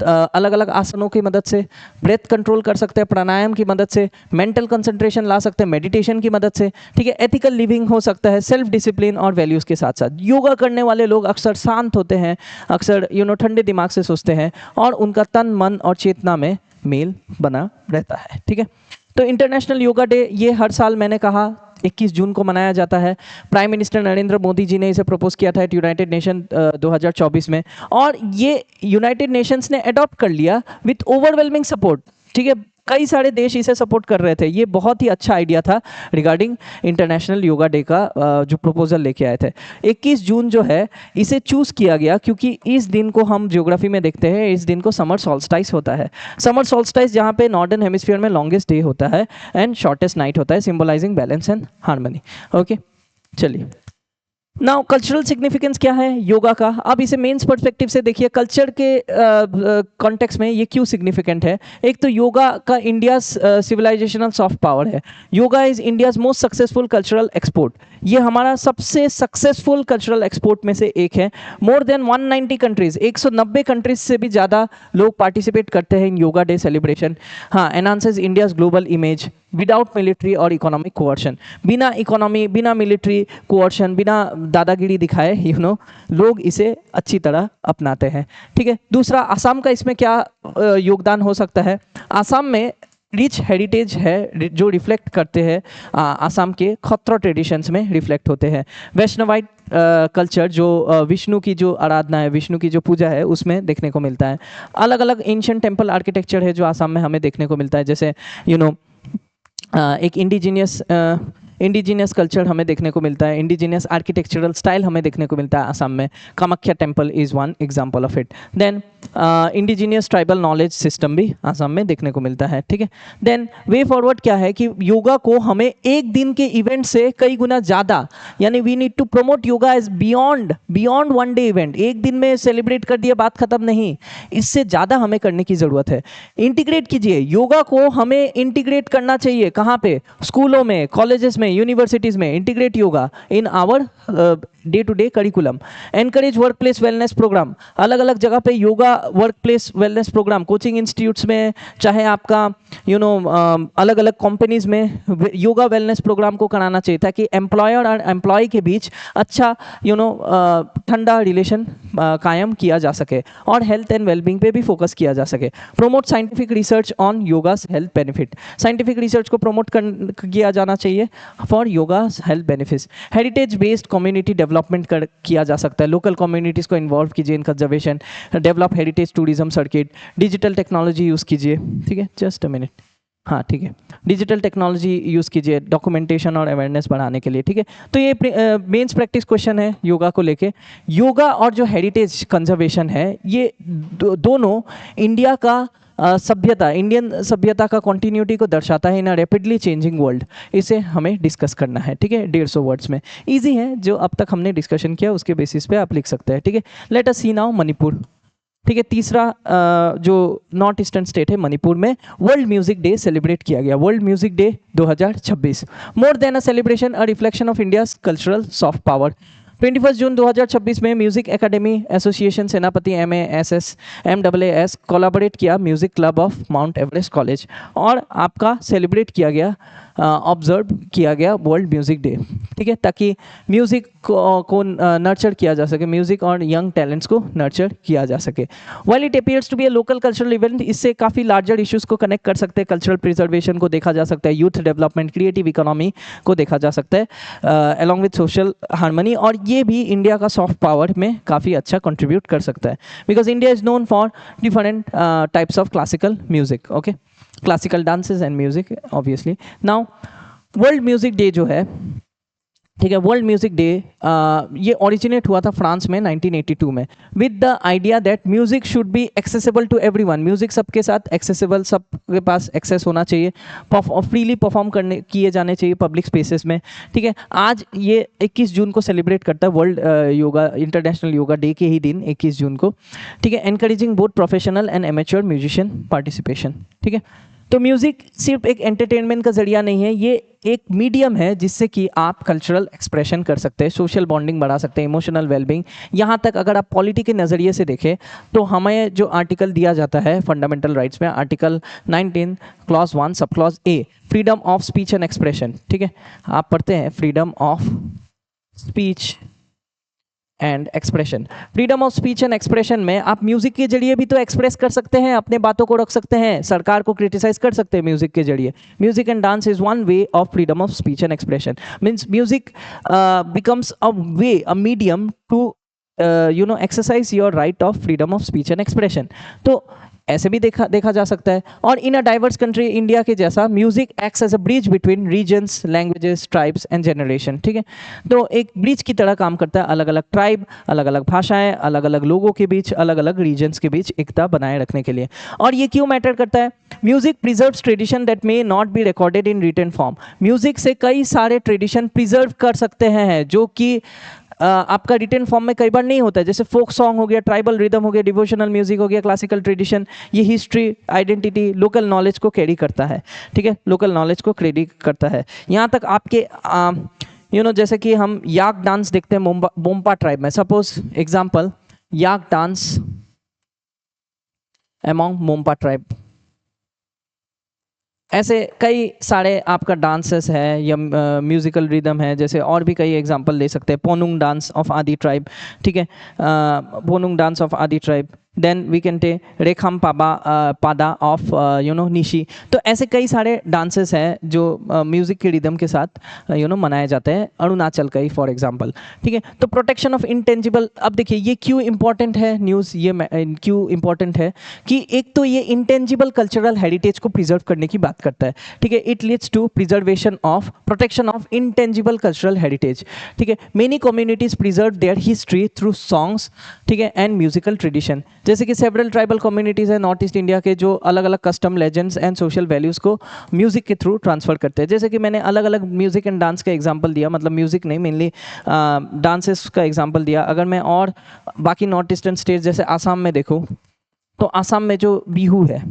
अलग अलग आसनों की मदद से ब्रेथ कंट्रोल कर सकते हैं, प्राणायाम की मदद से मेंटल कंसंट्रेशन ला सकते हैं, मेडिटेशन की मदद से, ठीक है। एथिकल लिविंग हो सकता है, सेल्फ डिसिप्लिन और वैल्यूज़ के साथ साथ। योगा करने वाले लोग अक्सर शांत होते हैं, अक्सर ठंडे दिमाग से सोचते हैं, और उनका तन, मन और चेतना में मेल बना रहता है, ठीक है। तो इंटरनेशनल योगा डे ये हर साल, मैंने कहा, 21 जून को मनाया जाता है। प्राइम मिनिस्टर नरेंद्र मोदी जी ने इसे प्रपोज किया था यूनाइटेड नेशन 2024 में, और ये यूनाइटेड नेशंस ने अडॉप्ट कर लिया विथ ओवरवेलमिंग सपोर्ट, ठीक है। कई सारे देश इसे सपोर्ट कर रहे थे। ये बहुत ही अच्छा आइडिया था रिगार्डिंग इंटरनेशनल योगा डे का जो प्रपोजल लेके आए थे। 21 जून जो है इसे चूज़ किया गया क्योंकि इस दिन को हम ज्योग्राफी में देखते हैं, इस दिन को समर सॉल्स्टाइस होता है। समर सॉल्स्टाइस जहाँ पे नॉर्दर्न हेमिस्फीयर में लॉन्गेस्ट डे होता है एंड शॉर्टेस्ट नाइट होता है, symbolising balance and harmony, okay. चलिए नाउ कल्चरल सिग्निफिकेंस क्या है योगा का? अब इसे मेंस पर्सपेक्टिव से देखिए, कल्चर के कॉन्टेक्स्ट में ये क्यों सिग्निफिकेंट है। एक तो योगा का इंडिया सिविलाइजेशनल सॉफ्ट पावर है। Yoga is India's most successful cultural export. ये हमारा सबसे सक्सेसफुल कल्चरल एक्सपोर्ट में से एक है। मोर देन 190 कंट्रीज, 190 कंट्रीज से भी ज़्यादा लोग पार्टिसिपेट करते हैं इन योगा डे सेलिब्रेशन। हाँ, enhances India's global image without military और इकोनॉमिक कोअर्शन। बिना इकोनॉमी, बिना मिलिट्री कोअर्शन, बिना दादागिरी दिखाए लोग इसे अच्छी तरह अपनाते हैं। ठीक है, दूसरा आसाम का इसमें क्या योगदान हो सकता है। आसाम में रिच हेरिटेज है जो रिफ्लेक्ट करते हैं आसाम के खत्रा ट्रेडिशंस में रिफ्लेक्ट होते हैं। वैष्णवाइट कल्चर जो विष्णु की जो आराधना है, विष्णु की जो पूजा है, उसमें देखने को मिलता है। अलग अलग एंशिएंट टेम्पल आर्किटेक्चर है जो आसाम में हमें देखने को मिलता है, जैसे एक इंडिजिनियस कल्चर हमें देखने को मिलता है, इंडिजिनियस आर्किटेक्चरल स्टाइल हमें देखने को मिलता है आसाम में। Kamakhya temple is one example of it. Then indigenous tribal knowledge system भी आसाम में देखने को मिलता है। ठीक है, देन वे फॉरवर्ड क्या है कि योगा को हमें एक दिन के इवेंट से कई गुना ज़्यादा, यानी we need to promote yoga as beyond one day event. एक दिन में सेलिब्रेट कर दिया, बात खत्म नहीं, इससे ज़्यादा हमें करने की ज़रूरत है। इंटीग्रेट कीजिए योगा को, हमें इंटीग्रेट करना चाहिए। कहाँ पे? स्कूलों में, कॉलेजेस में, यूनिवर्सिटीज़ में। Integrate yoga in our day to day curriculum. Encourage work place wellness program, अलग अलग जगह पे yoga work place wellness program, coaching institutes में, चाहे आपका अलग अलग कंपनीज में योगा वेलनेस प्रोग्राम को कराना चाहिए, ताकि एम्प्लॉयर और एम्प्लॉय के बीच अच्छा ठंडा रिलेशन कायम किया जा सके, और हेल्थ एंड वेलबींग पे भी फोकस किया जा सके। Promote scientific research on yoga health benefit, scientific research को प्रमोट किया जाना चाहिए for yoga health benefits. Heritage based community development किया जा सकता है, लोकल कम्युनिटीज़ को इन्वॉल्व कीजिए इन conservation. Develop heritage tourism circuit, digital technology use कीजिए। ठीक है, जस्ट अ मिनट, हाँ ठीक है, डिजिटल टेक्नोलॉजी यूज़ कीजिए डॉक्यूमेंटेशन और अवेयरनेस बढ़ाने के लिए। ठीक है, तो ये मेंस प्रैक्टिस क्वेश्चन है योगा को लेके। योगा और जो हेरिटेज कंजर्वेशन है, ये दोनों इंडिया का सभ्यता, इंडियन सभ्यता का कंटिन्यूटी को दर्शाता है इन अ रैपिडली चेंजिंग वर्ल्ड। इसे हमें डिस्कस करना है। ठीक है, 150 वर्ड्स में, इजी है, जो अब तक हमने डिस्कशन किया उसके बेसिस पे आप लिख सकते हैं। ठीक है, late us see now Manipur. ठीक है, तीसरा जो नॉर्थ ईस्टर्न स्टेट है मणिपुर में वर्ल्ड म्यूजिक डे सेलिब्रेट किया गया। World music day 2026, more than a celebration, a reflection of India's cultural soft power. 21 जून 2026 में म्यूजिक एकेडमी एसोसिएशन सेनापति MASS कोलाबोरेट किया music club of mount Everest college, और आपका celebrate किया गया, ऑब्जर्व किया गया वर्ल्ड म्यूजिक डे। ठीक है, ताकि म्यूजिक को नर्चर किया जा सके, म्यूजिक और यंग टैलेंट्स को नर्चर किया जा सके। While it appears to be a local cultural event, इससे काफ़ी लार्जर इश्यूज को कनेक्ट कर सकते हैं। कल्चरल प्रिजर्वेशन को देखा जा सकता है, यूथ डेवलपमेंट, क्रिएटिव इकोनॉमी को देखा जा सकता है, अलॉन्ग विथ सोशल हार्मनी, और ये भी इंडिया का सॉफ्ट पावर में काफ़ी अच्छा कंट्रीब्यूट कर सकता है, because India is known for different types of classical music. Okay, classical dances and music obviously. Now world music day जो है, ठीक है, वर्ल्ड म्यूजिक डे ये ओरिजिनेट हुआ था फ्रांस में 1982 में, with the idea that music should be accessible to everyone. Music सबके साथ एक्सेसिबल, सबके पास एक्सेस होना चाहिए, फ्रीली परफॉर्म किए जाने चाहिए पब्लिक स्पेसेस में। ठीक है, आज ये 21 जून को सेलिब्रेट करता है world yoga, international yoga day के ही दिन 21 जून को। ठीक है, encouraging both professional and amateur musician participation. ठीक है, तो म्यूजिक सिर्फ एक एंटरटेनमेंट का जरिया नहीं है, ये एक मीडियम है जिससे कि आप कल्चरल एक्सप्रेशन कर सकते हैं, सोशल बॉन्डिंग बढ़ा सकते हैं, इमोशनल वेलबींग। यहाँ तक अगर आप पॉलिटी के नज़रिए से देखें तो हमें जो आर्टिकल दिया जाता है फंडामेंटल राइट्स में, article 19 clause 1 sub clause A, freedom of speech and expression. ठीक है, आप पढ़ते हैं freedom of speech and expression. Freedom of speech and expression में आप म्यूजिक के जरिए भी तो एक्सप्रेस कर सकते हैं, अपने बातों को रख सकते हैं, सरकार को क्रिटिसाइज कर सकते हैं म्यूजिक के जरिए। Music and dance is one way of freedom of speech and expression. Means music becomes a way, a medium to exercise your right of freedom of speech and expression. तो ऐसे भी देखा जा सकता है। और in a diverse country India के जैसा, music acts as a bridge between regions, languages, tribes and generation. ठीक है, तो एक ब्रिज की तरह काम करता है, अलग अलग ट्राइब, अलग अलग भाषाएं, अलग अलग लोगों के बीच, अलग अलग रीजन्स के बीच एकता बनाए रखने के लिए। और ये क्यों मैटर करता है? Music preserves tradition that may not be recorded in written form. Music से कई सारे ट्रेडिशन प्रिजर्व कर सकते हैं जो कि आपका रिटन फॉर्म में कई बार नहीं होता है, जैसे फोक सॉन्ग हो गया, ट्राइबल रिदम हो गया, डिवोशनल म्यूजिक हो गया, क्लासिकल ट्रेडिशन, ये हिस्ट्री, आइडेंटिटी, लोकल नॉलेज को कैरी करता है, ठीक है, लोकल नॉलेज को कैरी करता है। यहाँ तक आपके जैसे कि हम याक डांस देखते हैं मोम्पा ट्राइब में, सपोज एग्जाम्पल याक डांस अमॉन्ग मोम्पा ट्राइब, ऐसे कई सारे आपका डांसेस है या म्यूजिकल रिदम है, जैसे और भी कई एग्जांपल ले सकते हैं, पोनुंग डांस ऑफ आदि ट्राइब, ठीक है, पोनुंग डांस ऑफ आदि ट्राइब, देन वी कैन टे रेखम पादा ऑफ निशी। तो ऐसे कई सारे डांसेस हैं जो म्यूजिक के रिदम के साथ मनाए जाते हैं, अरुणाचल का ही फॉर एग्जांपल, ठीक है। तो प्रोटेक्शन ऑफ इंटेंजिबल, अब देखिए ये क्यों इंपॉर्टेंट है न्यूज़, ये क्यों इंपॉर्टेंट है कि एक तो ये इंटेंजिबल कल्चरल हेरिटेज को प्रिजर्व करने की बात करता है, ठीक है, it leads to preservation of protection of intangible cultural heritage, ठीक है। Many communities preserve their history through songs, ठीक है, एंड म्यूजिकल ट्रेडिशन, जैसे कि सेवरल ट्राइबल कम्युनिटीज है नॉर्थ ईस्ट इंडिया के जो अलग अलग custom, legends and social values को म्यूजिक के थ्रू ट्रांसफर करते हैं। जैसे कि मैंने अलग अलग म्यूजिक एंड डांस का एग्जांपल दिया, मतलब म्यूजिक नहीं, मेनली डांसेस का एग्जांपल दिया। अगर मैं और बाकी नॉर्थ ईस्टर्न स्टेट जैसे आसाम में देखूँ, तो आसाम में जो बिहू है,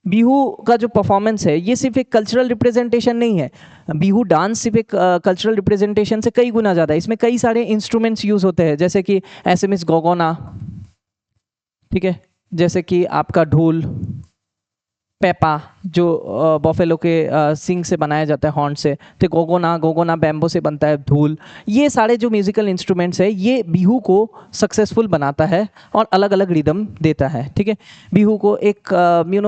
बिहू का जो परफॉर्मेंस है ये सिर्फ एक कल्चरल रिप्रेजेंटेशन नहीं है, बिहू डांस सिर्फ एक कल्चरल रिप्रेजेंटेशन से कई गुना ज़्यादा है। इसमें कई सारे इंस्ट्रूमेंट्स यूज होते हैं, जैसे कि एसएमएस गोगोना, ठीक है, जैसे कि आपका ढोल, पेपा जो बफेलो के सिंग से बनाया जाता है, हॉर्न से, तो गोगोना बैम्बो से बनता है ढोल। ये सारे जो म्यूजिकल इंस्ट्रूमेंट्स है ये बिहू को सक्सेसफुल बनाता है और अलग अलग रिदम देता है, ठीक है। बिहू को एक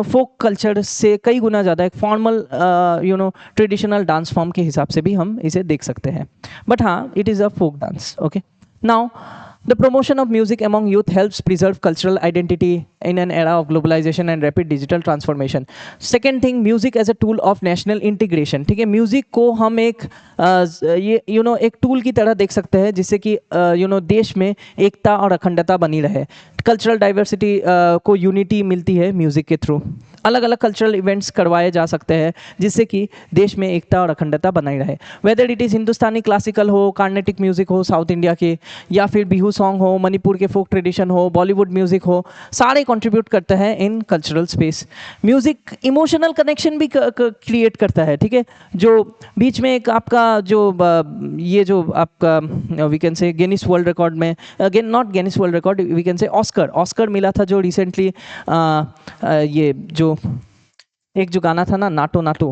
फोक कल्चर से कई गुना ज़्यादा एक फॉर्मल ट्रेडिशनल डांस फॉर्म के हिसाब से भी हम इसे देख सकते हैं, बट हाँ it is a folk dance. Okay, now the promotion of music among youth helps preserve cultural identity in an era of globalization and rapid digital transformation. Second thing, music as a tool of national integration, ठीक है। Music को हम एक ये एक tool की तरह देख सकते हैं जिससे कि देश में एकता और अखंडता बनी रहे, कल्चरल डाइवर्सिटी को यूनिटी मिलती है म्यूजिक के थ्रू। अलग अलग कल्चरल इवेंट्स करवाए जा सकते हैं जिससे कि देश में एकता और अखंडता बनाई रहे, whether it is Hindustani classical हो, कार्नेटिक म्यूजिक हो साउथ इंडिया के, या फिर बिहू सॉन्ग हो, मणिपुर के फोक ट्रेडिशन हो, बॉलीवुड म्यूजिक हो, सारे कंट्रीब्यूट करते हैं इन cultural space. Music emotional connection भी क्रिएट करता है, ठीक है। जो बीच में एक आपका जो ये जो आपका we can say Guinness world record में, not Guinness world record, we can say Oscar मिला था जो रिसेंटली, ये जो एक जो गाना था ना, NATO NATO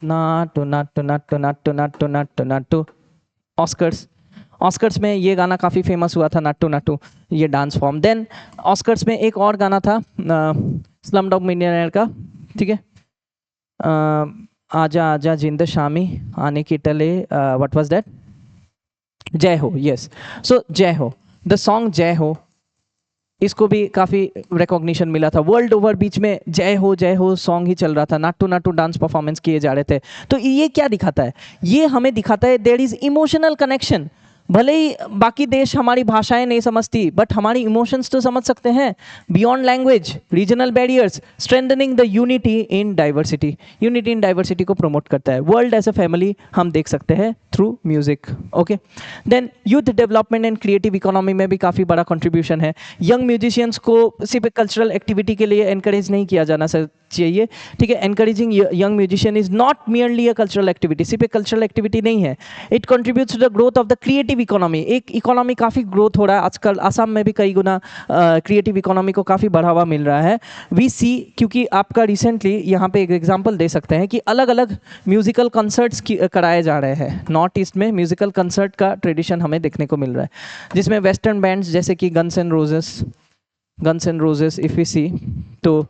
NATO NATO NATO NATO NATO NATO NATO, Oscars में ये गाना काफ़ी फेमस हुआ था, नाटो नाटो, ये डांस फॉर्म। देन ऑस्कर्स में एक और गाना था स्लम डॉग मिलियनेयर का, ठीक है, आजा आजा जिंद शामी आने की टले, व्हाट वाज दैट, जय हो, यस। सो जय हो, द सॉन्ग जय हो, इसको भी काफ़ी रिकॉग्निशन मिला था वर्ल्ड ओवर। बीच में जय हो सॉन्ग ही चल रहा था, नाटू नाटू डांस परफॉर्मेंस किए जा रहे थे। तो ये क्या दिखाता है, ये हमें दिखाता है देयर इज़ इमोशनल कनेक्शन। भले ही बाकी देश हमारी भाषाएं नहीं समझती, बट हमारी इमोशंस तो समझ सकते हैं। Beyond language, regional barriers, strengthening the unity in diversity, unity in diversity को प्रमोट करता है। वर्ल्ड एज ए फैमिली हम देख सकते हैं through music. Okay, then youth development and creative economy में भी काफ़ी बड़ा कंट्रीब्यूशन है। यंग म्यूजिशियंस को सिर्फ कल्चरल एक्टिविटी के लिए एनकरेज नहीं किया जाना चाहिए, ठीक है। Encouraging young musician is not merely a cultural activity, सिर्फ एक कल्चरल एक्टिविटी नहीं है, it contributes to the growth of the creative economy. एक इकोनॉमी काफ़ी ग्रोथ हो रहा है आजकल, आसाम में भी कई गुना क्रिएटिव इकोनॉमी को काफ़ी बढ़ावा मिल रहा है। वी सी, क्योंकि आपका रिसेंटली यहाँ पे एक एग्जांपल दे सकते हैं कि अलग अलग म्यूजिकल कंसर्ट्स कराए जा रहे हैं। नॉर्थ ईस्ट में म्यूजिकल कंसर्ट का ट्रेडिशन हमें देखने को मिल रहा है, जिसमें वेस्टर्न बैंड्स जैसे कि Guns and Roses if we see, तो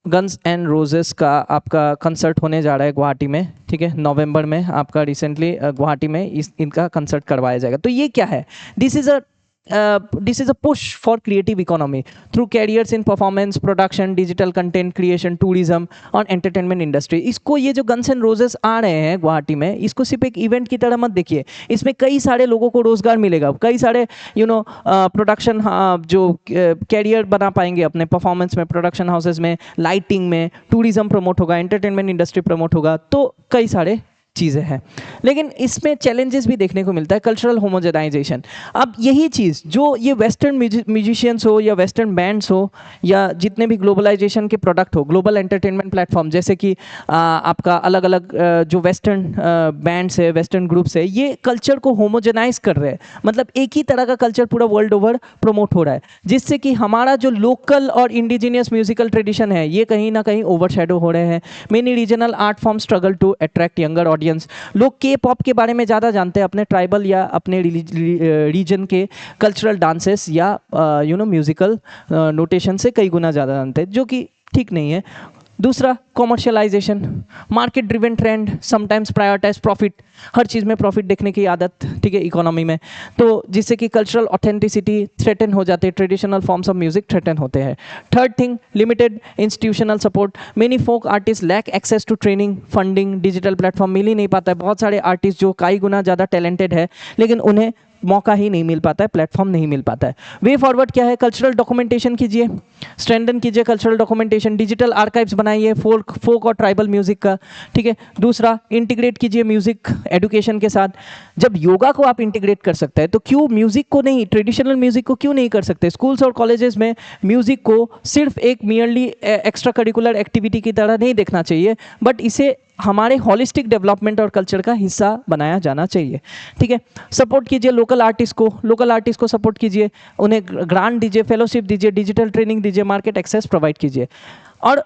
गन्स एंड रोजेस का आपका कंसर्ट होने जा रहा है गुवाहाटी में, ठीक है, नवंबर में आपका रिसेंटली गुवाहाटी में इनका कंसर्ट करवाया जाएगा। तो ये क्या है, this is a push for creative economy through carriers in performance, production, digital content creation, tourism और एंटरटेनमेंट इंडस्ट्री। इसको ये जो गन्स एंड रोजेस आ रहे हैं गुवाहाटी में, इसको सिर्फ एक इवेंट की तरह मत देखिए, इसमें कई सारे लोगों को रोजगार मिलेगा, कई सारे प्रोडक्शन जो कैरियर बना पाएंगे अपने परफॉर्मेंस में, प्रोडक्शन हाउसेज में, लाइटिंग में, टूरिज्म प्रमोट होगा, एंटरटेनमेंट इंडस्ट्री प्रमोट होगा, तो कई सारे चीज़ें हैं, लेकिन इसमें चैलेंजेस भी देखने को मिलता है, कल्चरल होमोजेनाइजेशन। अब यही चीज़ जो ये वेस्टर्न म्यूजिशियंस हो या वेस्टर्न बैंड्स हो या जितने भी ग्लोबलाइजेशन के प्रोडक्ट हो, ग्लोबल एंटरटेनमेंट प्लेटफॉर्म जैसे कि आपका अलग अलग जो वेस्टर्न बैंड्स है, वेस्टर्न ग्रुप्स है, ये कल्चर को होमोजेनाइज कर रहे हैं, मतलब एक ही तरह का कल्चर पूरा वर्ल्ड ओवर प्रमोट हो रहा है, जिससे कि हमारा जो लोकल और इंडिजिनियस म्यूजिकल ट्रेडिशन है ये कहीं ना कहीं ओवरशैडो हो रहे हैं। Many regional art form struggle to attract younger audience. लोग के पॉप के बारे में ज़्यादा जानते हैं, अपने ट्राइबल या अपने रीजन के कल्चरल डांसेस या म्यूजिकल नोटेशन से कई गुना ज़्यादा जानते हैं, जो कि ठीक नहीं है। दूसरा, commercialisation, market driven trend, sometimes prioritise profit, हर चीज़ में प्रॉफिट देखने की आदत, ठीक है, इकोनॉमी में, तो जिससे कि कल्चरल ऑथेंटिसिटी थ्रेटन हो जाते हैं, traditional forms of music threaten होते हैं। Third thing, limited institutional support, many folk artist lack access to training, funding, digital platform मिल ही नहीं पाता है। बहुत सारे आर्टिस्ट जो कई गुना ज़्यादा टैलेंटेड है, लेकिन उन्हें मौका ही नहीं मिल पाता है, प्लेटफॉर्म नहीं मिल पाता है। वे फॉरवर्ड क्या है, कल्चरल डॉक्यूमेंटेशन कीजिए, स्ट्रेंथन कीजिए कल्चरल डॉक्यूमेंटेशन, डिजिटल आर्काइव्स बनाइए फोक और ट्राइबल म्यूजिक का, ठीक है। दूसरा, इंटीग्रेट कीजिए म्यूजिक एडुकेशन के साथ। जब योगा को आप इंटीग्रेट कर सकते हैं तो क्यों म्यूजिक को नहीं, ट्रेडिशनल म्यूजिक को क्यों नहीं कर सकते? स्कूल्स और कॉलेजेस में म्यूजिक को सिर्फ एक मियरली एक्स्ट्रा करिकुलर एक्टिविटी की तरह नहीं देखना चाहिए, बट इसे हमारे होलिस्टिक डेवलपमेंट और कल्चर का हिस्सा बनाया जाना चाहिए, ठीक है। सपोर्ट कीजिए लोकल आर्टिस्ट को सपोर्ट कीजिए, उन्हें ग्रांट दीजिए, फेलोशिप दीजिए, डिजिटल ट्रेनिंग दीजिए, मार्केट एक्सेस प्रोवाइड कीजिए। और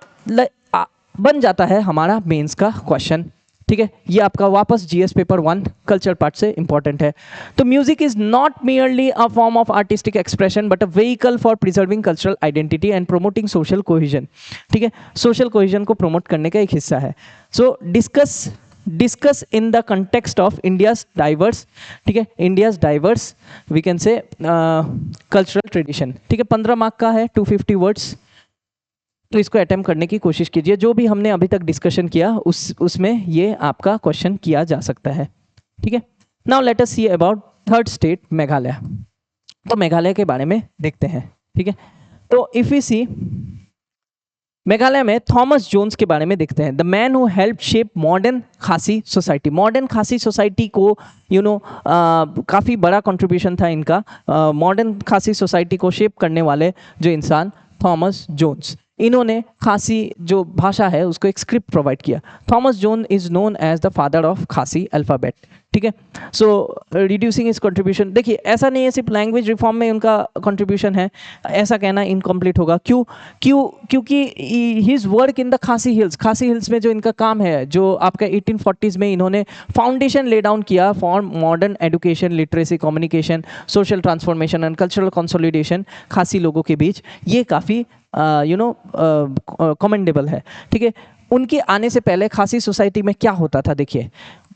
बन जाता है हमारा मेंस का क्वेश्चन, ठीक है, ये आपका वापस जीएस पेपर 1 कल्चर पार्ट से इंपॉर्टेंट है। तो music is not merely a form of artistic expression but a vehicle for preserving cultural identity and promoting social cohesion, ठीक है, सोशल कोहिजन को प्रमोट करने का एक हिस्सा है। So discuss in the context of India's diverse, ठीक है, India's diverse we can say cultural tradition, ठीक है। 15 मार्क का है, 250 वर्ड्स, तो इसको अटेम्प्ट करने की कोशिश कीजिए। जो भी हमने अभी तक डिस्कशन किया उसमें ये आपका क्वेश्चन किया जा सकता है, ठीक है। Now let us see about third state Meghalaya. तो मेघालय के बारे में देखते हैं, ठीक है। तो इफ वी सी मेघालय में थॉमस जोन्स के बारे में देखते हैं, the man who help shape modern खासी सोसाइटी। मॉडर्न खासी सोसाइटी को काफ़ी बड़ा कंट्रीब्यूशन था इनका, मॉडर्न खासी सोसाइटी को शेप करने वाले जो इंसान थॉमस जोन्स, इन्होंने खासी जो भाषा है उसको एक स्क्रिप्ट प्रोवाइड किया। Thomas Jones is known as the father of Khasi alphabet, ठीक है। सो रिड्यूसिंग इज कंट्रीब्यूशन, देखिए ऐसा नहीं है सिर्फ लैंग्वेज रिफॉर्म में उनका कंट्रीब्यूशन है, ऐसा कहना इनकम्प्लीट होगा। क्योंकि हिज वर्क इन द खासी हिल्स में जो इनका काम है, जो आपका 1840s में इन्होंने फाउंडेशन ले डाउन किया for modern education, literacy, communication, social transformation and cultural consolidation खासी लोगों के बीच, ये काफ़ी कमेंडेबल है, ठीक है। उनके आने से पहले खासी सोसाइटी में क्या होता था, देखिए,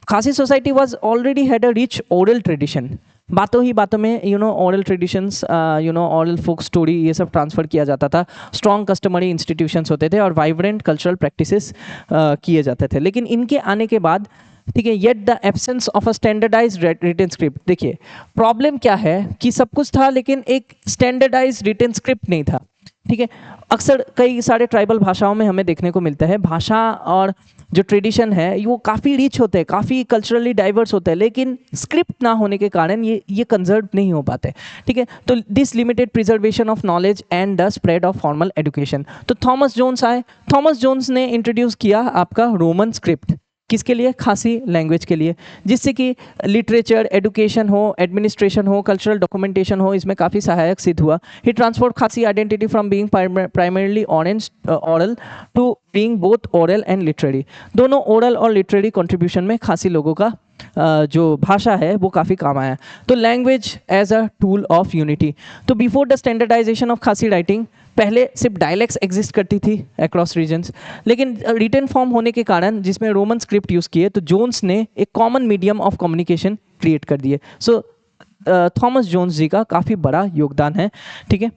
खासी society was already had a rich oral tradition, बातों ही बातों में ओरल ट्रेडिशंस, ओरल फोक स्टोरी, ये सब ट्रांसफर किया जाता था। स्ट्रॉन्ग कस्टमरी इंस्टीट्यूशंस होते थे और वाइब्रेंट कल्चरल प्रैक्टिसेस किए जाते थे। लेकिन इनके आने के बाद, ठीक है, yet the absence of a standardized written script, देखिए प्रॉब्लम क्या है कि सब कुछ था लेकिन एक स्टैंडर्डाइज्ड रिटन स्क्रिप्ट नहीं था, ठीक है। अक्सर कई सारे ट्राइबल भाषाओं में हमें देखने को मिलता है, भाषा और जो ट्रेडिशन है वो काफ़ी रिच होते हैं, काफ़ी कल्चरली डाइवर्स होते हैं, लेकिन स्क्रिप्ट ना होने के कारण ये कंजर्व नहीं हो पाते, ठीक है। तो this limited preservation of knowledge and the spread of formal education. तो थॉमस जोन्स आए, थॉमस जोन्स ने इंट्रोड्यूस किया आपका रोमन स्क्रिप्ट, किसके लिए? खासी लैंग्वेज के लिए, जिससे कि लिटरेचर, एजुकेशन हो, एडमिनिस्ट्रेशन हो, कल्चरल डॉक्यूमेंटेशन हो, इसमें काफ़ी सहायक सिद्ध हुआ। He transformed Khasi identity from being primarily oral to being both oral and literary. दोनों ओरल और लिटरेरी कंट्रीब्यूशन में खासी लोगों का जो भाषा है वो काफ़ी काम आया। तो language as a tool of unity. तो before the standardization of Khasi writing, पहले सिर्फ डायलेक्ट्स एग्जिस्ट करती थी अक्रॉस रीजन्स, लेकिन रिटन फॉर्म होने के कारण जिसमें रोमन स्क्रिप्ट यूज़ किए, तो जोन्स ने एक common medium of communication create कर दिए। सो थॉमस जोन्स जी का काफ़ी बड़ा योगदान है, ठीक है।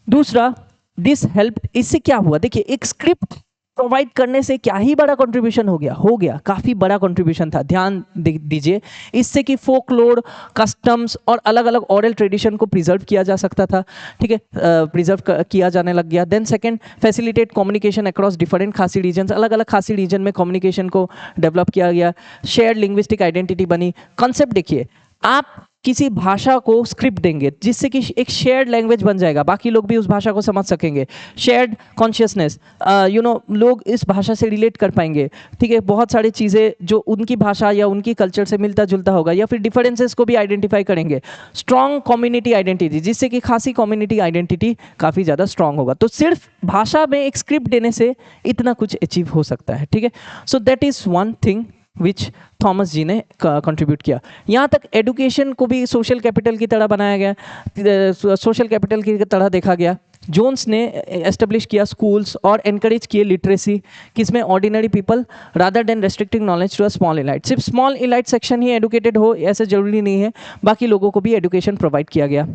दूसरा, दिस हेल्प, इससे क्या हुआ, देखिए एक स्क्रिप्ट प्रोवाइड करने से क्या ही बड़ा कंट्रीब्यूशन हो गया काफ़ी बड़ा कंट्रीब्यूशन था। ध्यान दीजिए इससे कि फोकलोर, कस्टम्स और अलग अलग ऑरल ट्रेडिशन को प्रिजर्व किया जा सकता था, ठीक है, प्रिजर्व किया जाने लग गया। Then second, facilitate communication across different Khasi regions, अलग अलग खासी रीजन में कम्युनिकेशन को डेवलप किया गया। शेयर्ड लिंग्विस्टिक आइडेंटिटी बनी। कॉन्सेप्ट देखिए, आप किसी भाषा को स्क्रिप्ट देंगे जिससे कि एक शेयर्ड लैंग्वेज बन जाएगा, बाकी लोग भी उस भाषा को समझ सकेंगे। शेयर्ड कॉन्शियसनेस, लोग इस भाषा से रिलेट कर पाएंगे, ठीक है, बहुत सारी चीज़ें जो उनकी भाषा या उनकी कल्चर से मिलता जुलता होगा, या फिर डिफरेंसेस को भी आइडेंटिफाई करेंगे। स्ट्रॉन्ग कम्युनिटी आइडेंटिटी, जिससे कि खासी कम्युनिटी आइडेंटिटी काफ़ी ज़्यादा स्ट्रॉन्ग होगा। तो सिर्फ भाषा में एक स्क्रिप्ट देने से इतना कुछ अचीव हो सकता है, ठीक है। So that is one thing which Thomas ji ने कंट्रीब्यूट किया। यहाँ तक एडुकेशन को भी सोशल कैपिटल की तरह बनाया गया, सोशल कैपिटल की तरह देखा गया। जोन्स ने एस्टेब्लिश किया स्कूल्स और एनकरेज किए लिटरेसी, किसमें, ordinary people, rather than restricting knowledge to a small elite. सिर्फ स्मॉल इलाइट सेक्शन ही एडुकेटेड हो ऐसे जरूरी नहीं है, बाकी लोगों को भी एडुकेशन प्रोवाइड किया गया,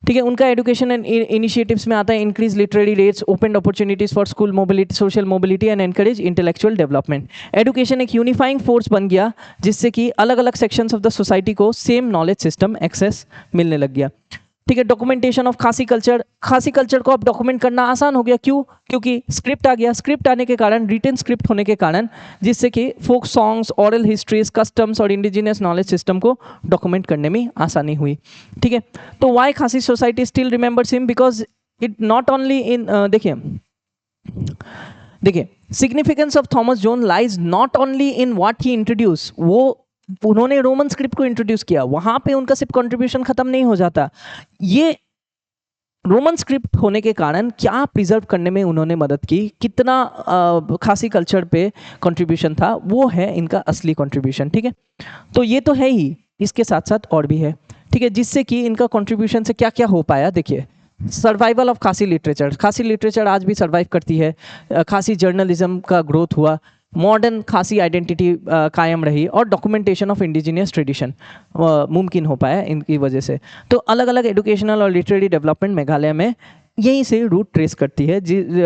ठीक है। उनका एजुकेशन एंड इनिशिएटिव्स में आता है increase literary rates, open opportunities for school mobility, social mobility and encourage intellectual development. Education एक यूनिफाइंग फोर्स बन गया जिससे कि अलग अलग सेक्शंस ऑफ द सोसाइटी को सेम नॉलेज सिस्टम एक्सेस मिलने लग गया, ठीक है। डॉक्यूमेंटेशन ऑफ खासी कल्चर, खासी कल्चर को अब डॉक्यूमेंट करना आसान हो गया। क्यों? क्योंकि स्क्रिप्ट आ गया। स्क्रिप्ट आने के कारण, रिटन स्क्रिप्ट होने के कारण, जिससे कि folk songs, oral histories, customs और इंडिजिनियस नॉलेज सिस्टम को डॉक्यूमेंट करने में आसानी हुई, ठीक है। तो why Khasi society still remembers him, because it not only in, देखिए significance of Thomas Jones lies not only in what he introduce, उन्होंने रोमन स्क्रिप्ट को इंट्रोड्यूस किया, वहां पे उनका सिर्फ कंट्रीब्यूशन खत्म नहीं हो जाता। ये रोमन स्क्रिप्ट होने के कारण क्या प्रिजर्व करने में उन्होंने मदद की, कितना खासी कल्चर पे कंट्रीब्यूशन था, वो है इनका असली कंट्रीब्यूशन, ठीक है। तो ये तो है ही, इसके साथ साथ और भी है, ठीक है, जिससे कि इनका कंट्रीब्यूशन से क्या क्या हो पाया। देखिए, सर्वाइवल ऑफ खासी लिटरेचर, खासी लिटरेचर आज भी सर्वाइव करती है, खासी जर्नलिज्म का ग्रोथ हुआ, मॉडर्न खासी आइडेंटिटी कायम रही, और डॉक्यूमेंटेशन ऑफ इंडिजिनियस ट्रेडिशन मुमकिन हो पाया इनकी वजह से। तो अलग अलग एजुकेशनल और लिटरेरी डेवलपमेंट मेघालय में यहीं से रूट ट्रेस करती है।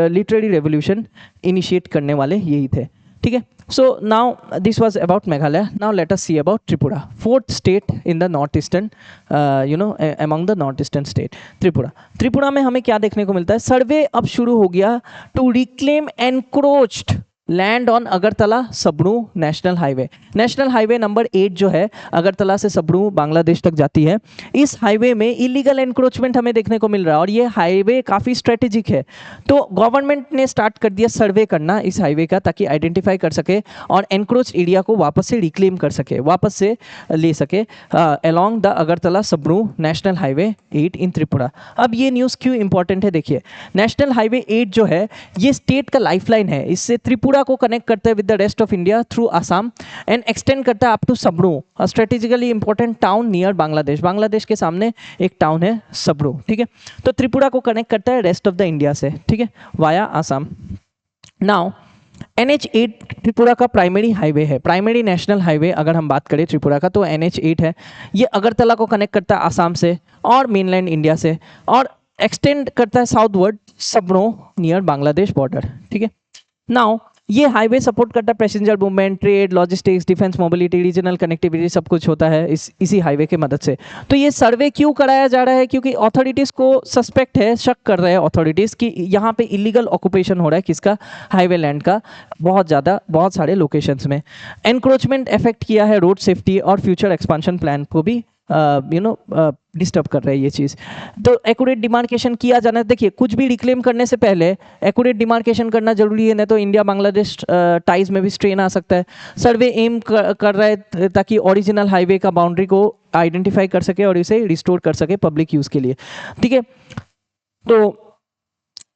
लिटरेरी रेवोल्यूशन इनिशिएट करने वाले यही थे, ठीक है। So now this was about Meghalaya. Now let us see about Tripura, fourth state in the north eastern, among the north eastern state, Tripura. Tripura में हमें क्या देखने को मिलता है? सर्वे अब शुरू हो गया to reclaim encroached land on Agartala Sabroom national highway. National highway number 8 जो है अगरतला से सबड़ू बांग्लादेश तक जाती है, इस हाईवे में इलीगल एनक्रोचमेंट हमें देखने को मिल रहा है, और ये हाईवे काफ़ी स्ट्रेटेजिक है। तो गवर्नमेंट ने स्टार्ट कर दिया सर्वे करना इस हाईवे का, ताकि आइडेंटिफाई कर सके और एनक्रोच एरिया को वापस से रिक्लेम कर सके, वापस से ले सके along the Agartala Sabroom national highway 8 in Tripura. अब ये न्यूज़ क्यों इंपॉर्टेंट है? देखिए, नेशनल हाईवे 8 जो है ये स्टेट का लाइफलाइन है, इससे त्रिपुरा को कनेक्ट करता है with the rest of India through Assam and extend करता है up to Sabroom, a strategically important town near Bangladesh. Bangladesh के सामने एक टाउन है सबड़ू, ठीक है। तो त्रिपुरा को कनेक्ट करता है रेस्ट ऑफ द इंडिया से, ठीक है, via Assam. Now NH8 Tripura का प्राइमरी हाईवे है, प्राइमरी नेशनल हाईवे अगर हम बात करें त्रिपुरा का तो NH8 है। ये अगरतला को कनेक्ट करता है असम से और मेनलैंड इंडिया से, और एक्सटेंड करता है साउथवर्ड सबड़ू नियर बांग्लादेश बॉर्डर, ठीक है। नाउ ये हाईवे सपोर्ट करता है passenger movement, trade, logistics, defence mobility, regional connectivity, सब कुछ होता है इसी हाईवे के मदद से। तो ये सर्वे क्यों कराया जा रहा है? क्योंकि अथॉरिटीज़ को सस्पेक्ट है, शक कर रहे हैं अथॉरिटीज़ कि यहाँ पे इलीगल ऑक्यूपेशन हो रहा है किसका, हाईवे लैंड का, बहुत सारे लोकेशंस में। एनक्रोचमेंट इफेक्ट किया है रोड सेफ्टी और फ्यूचर एक्सपांशन प्लान को भी डिस्टर्ब कर रहा है ये चीज़। तो एक्यूरेट डिमार्केशन किया जाना, देखिए कुछ भी रिक्लेम करने से पहले एक्यूरेट डिमार्केशन करना जरूरी है, नहीं तो इंडिया बांग्लादेश टाइज में भी स्ट्रेन आ सकता है। सर्वे एम कर रहा है ताकि ओरिजिनल हाईवे का बाउंड्री को आइडेंटिफाई कर सके और इसे रिस्टोर कर सके पब्लिक यूज़ के लिए, ठीक है। तो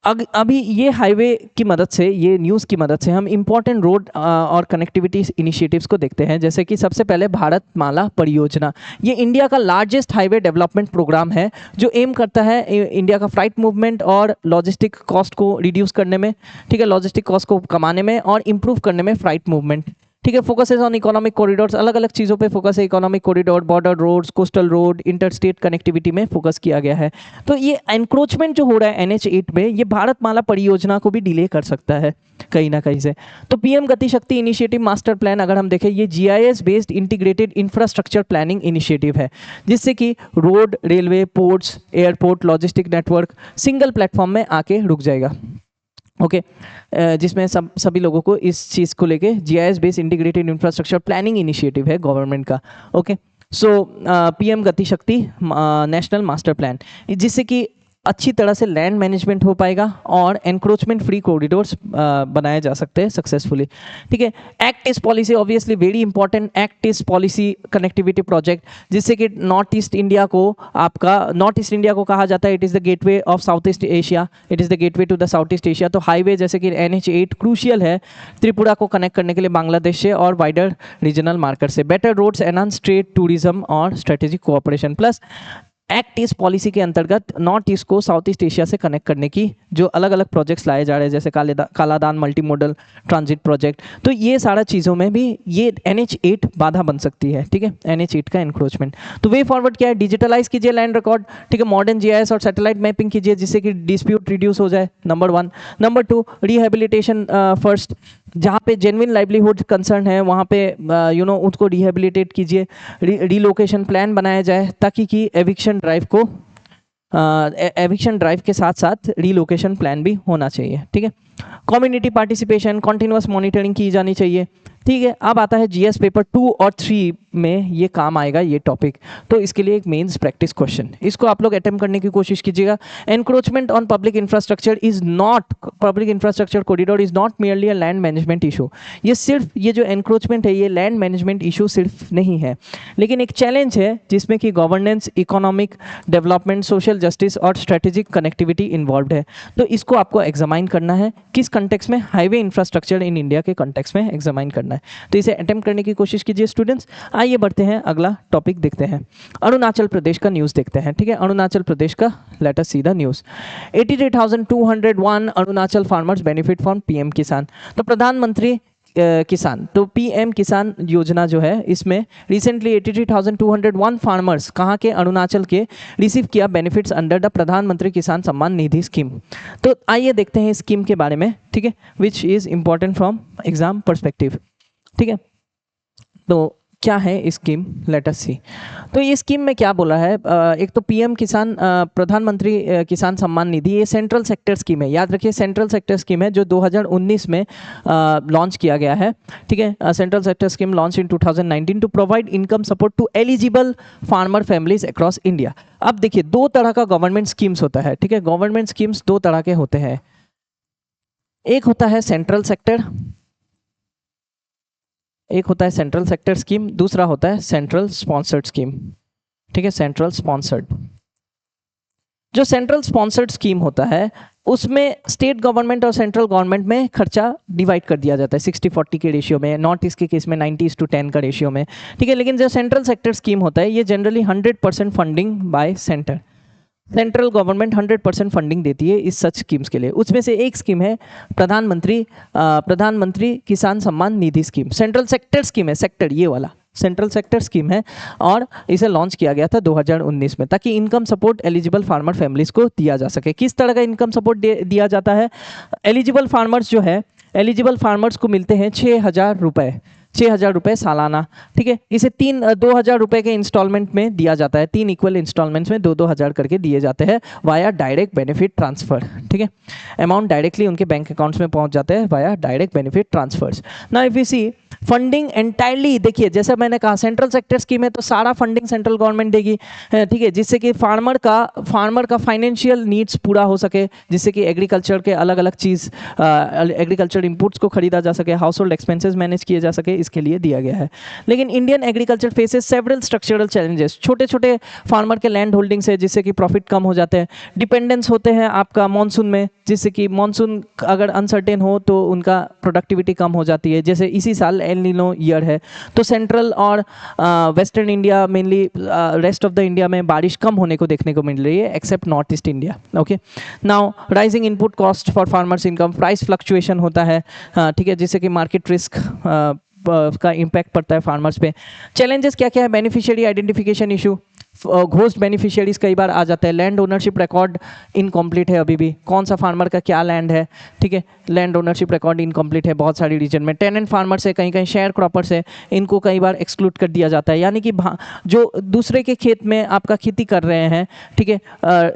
अभी ये हाईवे की मदद से, ये न्यूज़ की मदद से हम इम्पोर्टेंट रोड और कनेक्टिविटी इनिशिएटिव्स को देखते हैं। जैसे कि सबसे पहले भारतमाला परियोजना, ये इंडिया का लार्जेस्ट हाईवे डेवलपमेंट प्रोग्राम है जो एम करता है इंडिया का फ्लाइट मूवमेंट और लॉजिस्टिक कॉस्ट को रिड्यूस करने में, ठीक है, लॉजिस्टिक कॉस्ट को कमाने में और इम्प्रूव करने में फ्लाइट मूवमेंट, ठीक है। Focus is on economic corridors, अलग अलग चीज़ों पे फोकस है, economic corridor, border roads, coastal road, interstate connectivity में फोकस किया गया है। तो ये एनक्रोचमेंट जो हो रहा है NH8 में, ये भारतमाला परियोजना को भी डिले कर सकता है कहीं ना कहीं से। तो PM गति शक्ति इनिशिएटिव मास्टर प्लान अगर हम देखें, ये GIS based integrated infrastructure planning initiative है, जिससे कि road, railway, ports, airport, logistic network single platform में आके रुक जाएगा। ओके जिसमें सभी लोगों को इस चीज़ को लेके GIS based integrated infrastructure planning initiative है गवर्नमेंट का। ओके सो PM गति शक्ति नेशनल मास्टर प्लान, जिससे कि अच्छी तरह से लैंड मैनेजमेंट हो पाएगा और एनक्रोचमेंट फ्री कॉरिडोर्स बनाए जा सकते हैं सक्सेसफुली। ठीक है। Act east policy obviously very important, act east policy connectivity project, जिससे कि नॉर्थ ईस्ट इंडिया को कहा जाता है it is the gateway of south east Asia, it is the gateway to the south east Asia. तो highway जैसे कि NH8 crucial है त्रिपुरा को कनेक्ट करने के लिए बांग्लादेश से और वाइडर रीजनल मार्केट से। Better roads enhance trade, tourism और strategic cooperation. Plus act east policy के अंतर्गत नॉर्थ ईस्ट को साउथ ईस्ट एशिया से कनेक्ट करने की जो अलग अलग प्रोजेक्ट्स लाए जा रहे हैं, जैसे Kaladan multi modal transit project, तो ये सारा चीज़ों में भी ये NH8 बाधा बन सकती है। ठीक है, NH8 का एनक्रोचमेंट। तो वे फॉरवर्ड क्या है, डिजिटलाइज कीजिए लैंड रिकॉर्ड, ठीक है, मॉडर्न GIS और सैटेलाइट मैपिंग कीजिए जिससे कि डिस्प्यूट रिड्यूस हो जाए, नंबर 1। नंबर 2, रिहेबिलिटेशन फर्स्ट, जहाँ पे जेन्युइन लाइवलीहुड कंसर्न है वहाँ पे उसको रिहेबिलिटेट कीजिए, रीलोकेशन प्लान बनाया जाए ताकि कि एविक्शन ड्राइव के साथ साथ रीलोकेशन प्लान भी होना चाहिए। ठीक है। कम्युनिटी पार्टिसिपेशन, कॉन्टिन्यूअस मॉनिटरिंग की जानी चाहिए। ठीक है। अब आता है GS पेपर 2 और 3 में ये काम आएगा ये टॉपिक, तो इसके लिए एक मेंस प्रैक्टिस क्वेश्चन, इसको आप लोग अटेम्प्ट करने की कोशिश कीजिएगा। Encroachment on public infrastructure corridor is not merely a land management issue. ये सिर्फ ये जो एनक्रोचमेंट है ये लैंड मैनेजमेंट इशू सिर्फ नहीं है, लेकिन एक चैलेंज है जिसमें कि governance, economic development, social justice और स्ट्रेटेजिक कनेक्टिविटी इन्वॉल्व है। तो इसको आपको एग्जामाइन करना है किस कंटेक्स्ट में, हाईवे इंफ्रास्ट्रक्चर इन इंडिया के कंटेक्स्ट में एग्जामाइन करना है। तो इसे अटेम्प्ट करने की कोशिश कीजिए स्टूडेंट्स। आइए बढ़ते हैं, अगला टॉपिक देखते हैं, अरुणाचल प्रदेश का न्यूज़ देखते हैं। ठीक है, अरुणाचल प्रदेश का late us see the news. 83,201 Arunachal farmers benefit from PM किसान। तो प्रधानमंत्री किसान, तो PM किसान योजना जो है इसमें रिसेंटली 83,201 फार्मर्स कहाँ के, अरुणाचल के, रिसीव किया बेनिफिट्स अंडर द प्रधानमंत्री किसान सम्मान निधि स्कीम। तो आइए देखते हैं इस स्कीम के बारे में। ठीक है, which is important from exam perspective. ठीक है, तो क्या है स्कीम, लेट अस सी। तो ये स्कीम में क्या बोला है, एक तो PM किसान प्रधानमंत्री किसान सम्मान निधि, ये सेंट्रल सेक्टर स्कीम है, याद रखिए सेंट्रल सेक्टर स्कीम है जो 2019 में लॉन्च किया गया है। ठीक है, central sector scheme launch in 2019 to provide income support to eligible farmer families across India. अब देखिए दो तरह का गवर्नमेंट स्कीम्स होता है। ठीक है, गवर्नमेंट स्कीम्स दो तरह के होते हैं, एक होता है सेंट्रल सेक्टर स्कीम, दूसरा होता है सेंट्रल स्पॉन्सर्ड स्कीम। ठीक है, सेंट्रल स्पॉन्सर्ड। जो सेंट्रल स्पॉन्सर्ड स्कीम होता है उसमें स्टेट गवर्नमेंट और सेंट्रल गवर्नमेंट में खर्चा डिवाइड कर दिया जाता है 60-40 के रेशियो में, नॉर्थ ईस्ट के केस में 90:10 का रेशियो में। ठीक है, लेकिन जो सेंट्रल सेक्टर स्कीम होता है ये generally 100% funding by central government 100% funding देती है इस सच स्कीम्स के लिए। उसमें से एक स्कीम है प्रधानमंत्री किसान Samman Nidhi scheme, central sector scheme है, सेक्टर ये वाला सेंट्रल सेक्टर स्कीम है, और इसे लॉन्च किया गया था 2019 में ताकि income support eligible farmer families को दिया जा सके। किस तरह का इनकम सपोर्ट दिया जाता है, एलिजिबल फार्मर्स जो है, एलिजिबल फार्मर्स को मिलते हैं 6,000 रुपये सालाना। ठीक है, इसे 2,000 रुपये के इंस्टॉलमेंट में दिया जाता है, 3 इक्वल इंस्टॉलमेंट्स में 2,000 करके दिए जाते हैं वाया डायरेक्ट बेनिफिट ट्रांसफर। ठीक है, अमाउंट डायरेक्टली उनके बैंक अकाउंट्स में पहुंच जाते हैं via direct benefit transfers. Now if you see funding entirely, देखिए जैसे मैंने कहा सेंट्रल सेक्टर स्कीम है तो सारा फंडिंग सेंट्रल गवर्नमेंट देगी। ठीक है, जिससे कि फार्मर का फाइनेंशियल नीड्स पूरा हो सके, जिससे कि एग्रीकल्चर के अलग अलग चीज़, एग्रीकल्चर इनपुट्स को खरीदा जा सके, हाउस होल्ड एक्सपेंसेस मैनेज किए जा सके, इसके लिए दिया गया है। लेकिन Indian agriculture faces several structural challenges, छोटे छोटे फार्मर के लैंड होल्डिंग्स है जिससे कि प्रॉफिट कम हो जाते हैं, डिपेंडेंस होते हैं आपका मॉनसून में, जिससे कि मॉनसून अगर अनसर्टेन हो तो उनका प्रोडक्टिविटी कम हो जाती है। जैसे इसी साल एल नीनो ईयर है तो सेंट्रल और western India, mainly rest of the India में बारिश कम होने को देखने को मिल रही है except north east India. Okay, now rising input cost for farmers income, price fluctuation होता है। ठीक है, जिससे कि मार्केट रिस्क का इम्पैक्ट पड़ता है फार्मर्स पे। चैलेंजेस क्या क्या है? Beneficiary identification issue, ghost beneficiaries कई बार आ जाता है। लैंड ओनरशिप रिकॉर्ड इनकम्प्लीट है, अभी भी कौन सा फार्मर का क्या लैंड है, ठीक है, लैंड ओनरशिप रिकॉर्ड इनकम्प्लीट है बहुत सारी रीजन में। टेनेंट फार्मर्स है, कहीं कहीं शेयर क्रॉपर्स है, इनको कई बार एक्सक्लूड कर दिया जाता है, यानी कि जो दूसरे के खेत में आपका खेती कर रहे हैं, ठीक है,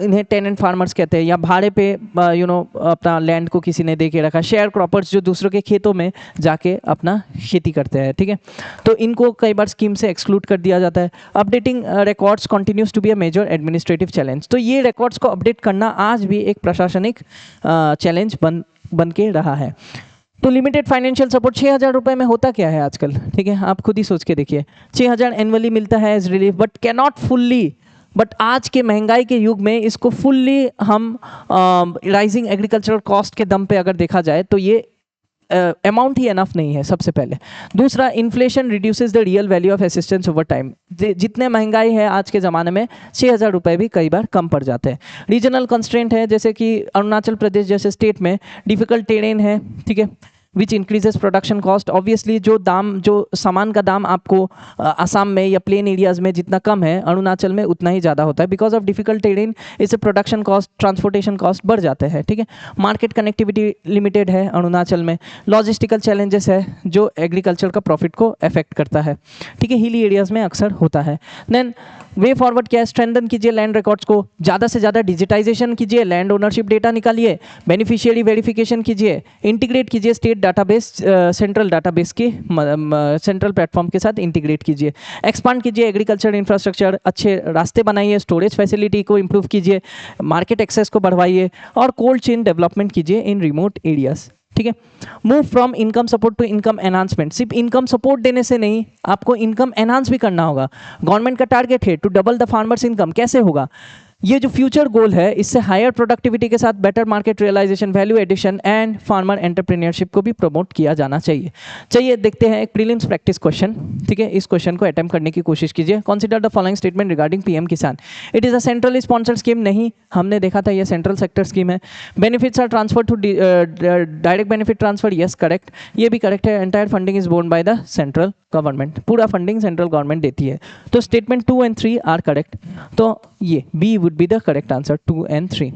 इन्हें टेनेंट फार्मर्स कहते हैं, या भाड़े पे अपना लैंड को किसी ने दे के रखा। शेयर क्रॉपर्स जो दूसरों के खेतों में जाके अपना खेती करते हैं, ठीक है, तो इनको कई बार स्कीम से एक्सक्लूड कर दिया जाता है। Updating records continues to be a major administrative challenge, तो ये रिकॉर्ड्स को अपडेट करना आज भी एक प्रशासनिक चैलेंज बन के रहा है। तो लिमिटेड फाइनेंशियल सपोर्ट 6,000 रुपए में होता क्या है आजकल, ठीक है, आप खुद ही सोच के देखिए। 6,000 एनुअली मिलता है as relief, but can not fully, but आज के महंगाई के युग में इसको फुल्ली हम राइजिंग एग्रीकल्चरल कॉस्ट के दम पे अगर देखा जाए तो ये अमाउंट ही एनफ नहीं है, सबसे पहले। दूसरा, inflation reduces the real value of assistance over time, जितने महंगाई है आज के ज़माने में 6,000 रुपये भी कई बार कम पड़ जाते हैं। रीजनल कंस्ट्रेंट है, जैसे कि अरुणाचल प्रदेश जैसे स्टेट में डिफिकल्ट टेरेन है, ठीक है, which increases production cost. Obviously जो सामान का दाम आपको आसाम में या प्लेन एरियाज में जितना कम है, अरुणाचल में उतना ही ज़्यादा होता है। बिकॉज ऑफ डिफिकल्ट टेरेन इससे प्रोडक्शन कॉस्ट, ट्रांसपोर्टेशन कॉस्ट बढ़ जाते हैं, ठीक है। मार्केट कनेक्टिविटी लिमिटेड है अरुणाचल में। लॉजिस्टिकल चैलेंजेस है जो एग्रीकल्चर का प्रॉफिट को अफेक्ट करता है, ठीक है, हिली एरियाज में अक्सर होता है। देन वे फॉरवर्ड क्या है? स्ट्रेंथन कीजिए लैंड रिकॉर्ड्स को, ज़्यादा से ज़्यादा डिजिटाइजेशन कीजिए, लैंड ओनरशिप डेटा निकालिए, बेनिफिशियरी वेरिफिकेशन कीजिए, इंटीग्रेट कीजिए स्टेट डाटाबेस, सेंट्रल डाटाबेस के सेंट्रल प्लेटफॉर्म के साथ इंटीग्रेट कीजिए। एक्सपांड कीजिए एग्रीकल्चर इंफ्रास्ट्रक्चर, अच्छे रास्ते बनाइए, स्टोरेज फैसिलिटी को इंप्रूव कीजिए, मार्केट एक्सेस को बढ़वाइए, और कोल्ड चेन डेवलपमेंट कीजिए इन रिमोट एरियाज, ठीक है। Move from income support to income enhancement, सिर्फ इनकम सपोर्ट देने से नहीं, आपको इनकम एनहांस भी करना होगा। गवर्नमेंट का टारगेट है to double the farmers income, कैसे होगा? ये जो फ्यूचर गोल है, इससे हायर प्रोडक्टिविटी के साथ better market realisation, value addition and farmer entrepreneurship को भी प्रमोट किया जाना चाहिए। चलिए देखते हैं एक प्रीलिम्स प्रैक्टिस क्वेश्चन, ठीक है, इस क्वेश्चन को अटेम्प्ट करने की कोशिश कीजिए। Consider the following statement regarding PM Kisan. It is a centrally sponsored scheme, नहीं, हमने देखा था ये सेंट्रल सेक्टर स्कीम है। Benefits are transfer to direct benefit transfer, yes correct, ये भी करेक्ट है। Entire funding is borne by the central government, पूरा फंडिंग सेंट्रल गवर्नमेंट देती है। तो स्टेटमेंट 2 and 3 आर करेक्ट, तो ये B would be the correct answer, 2 and 3।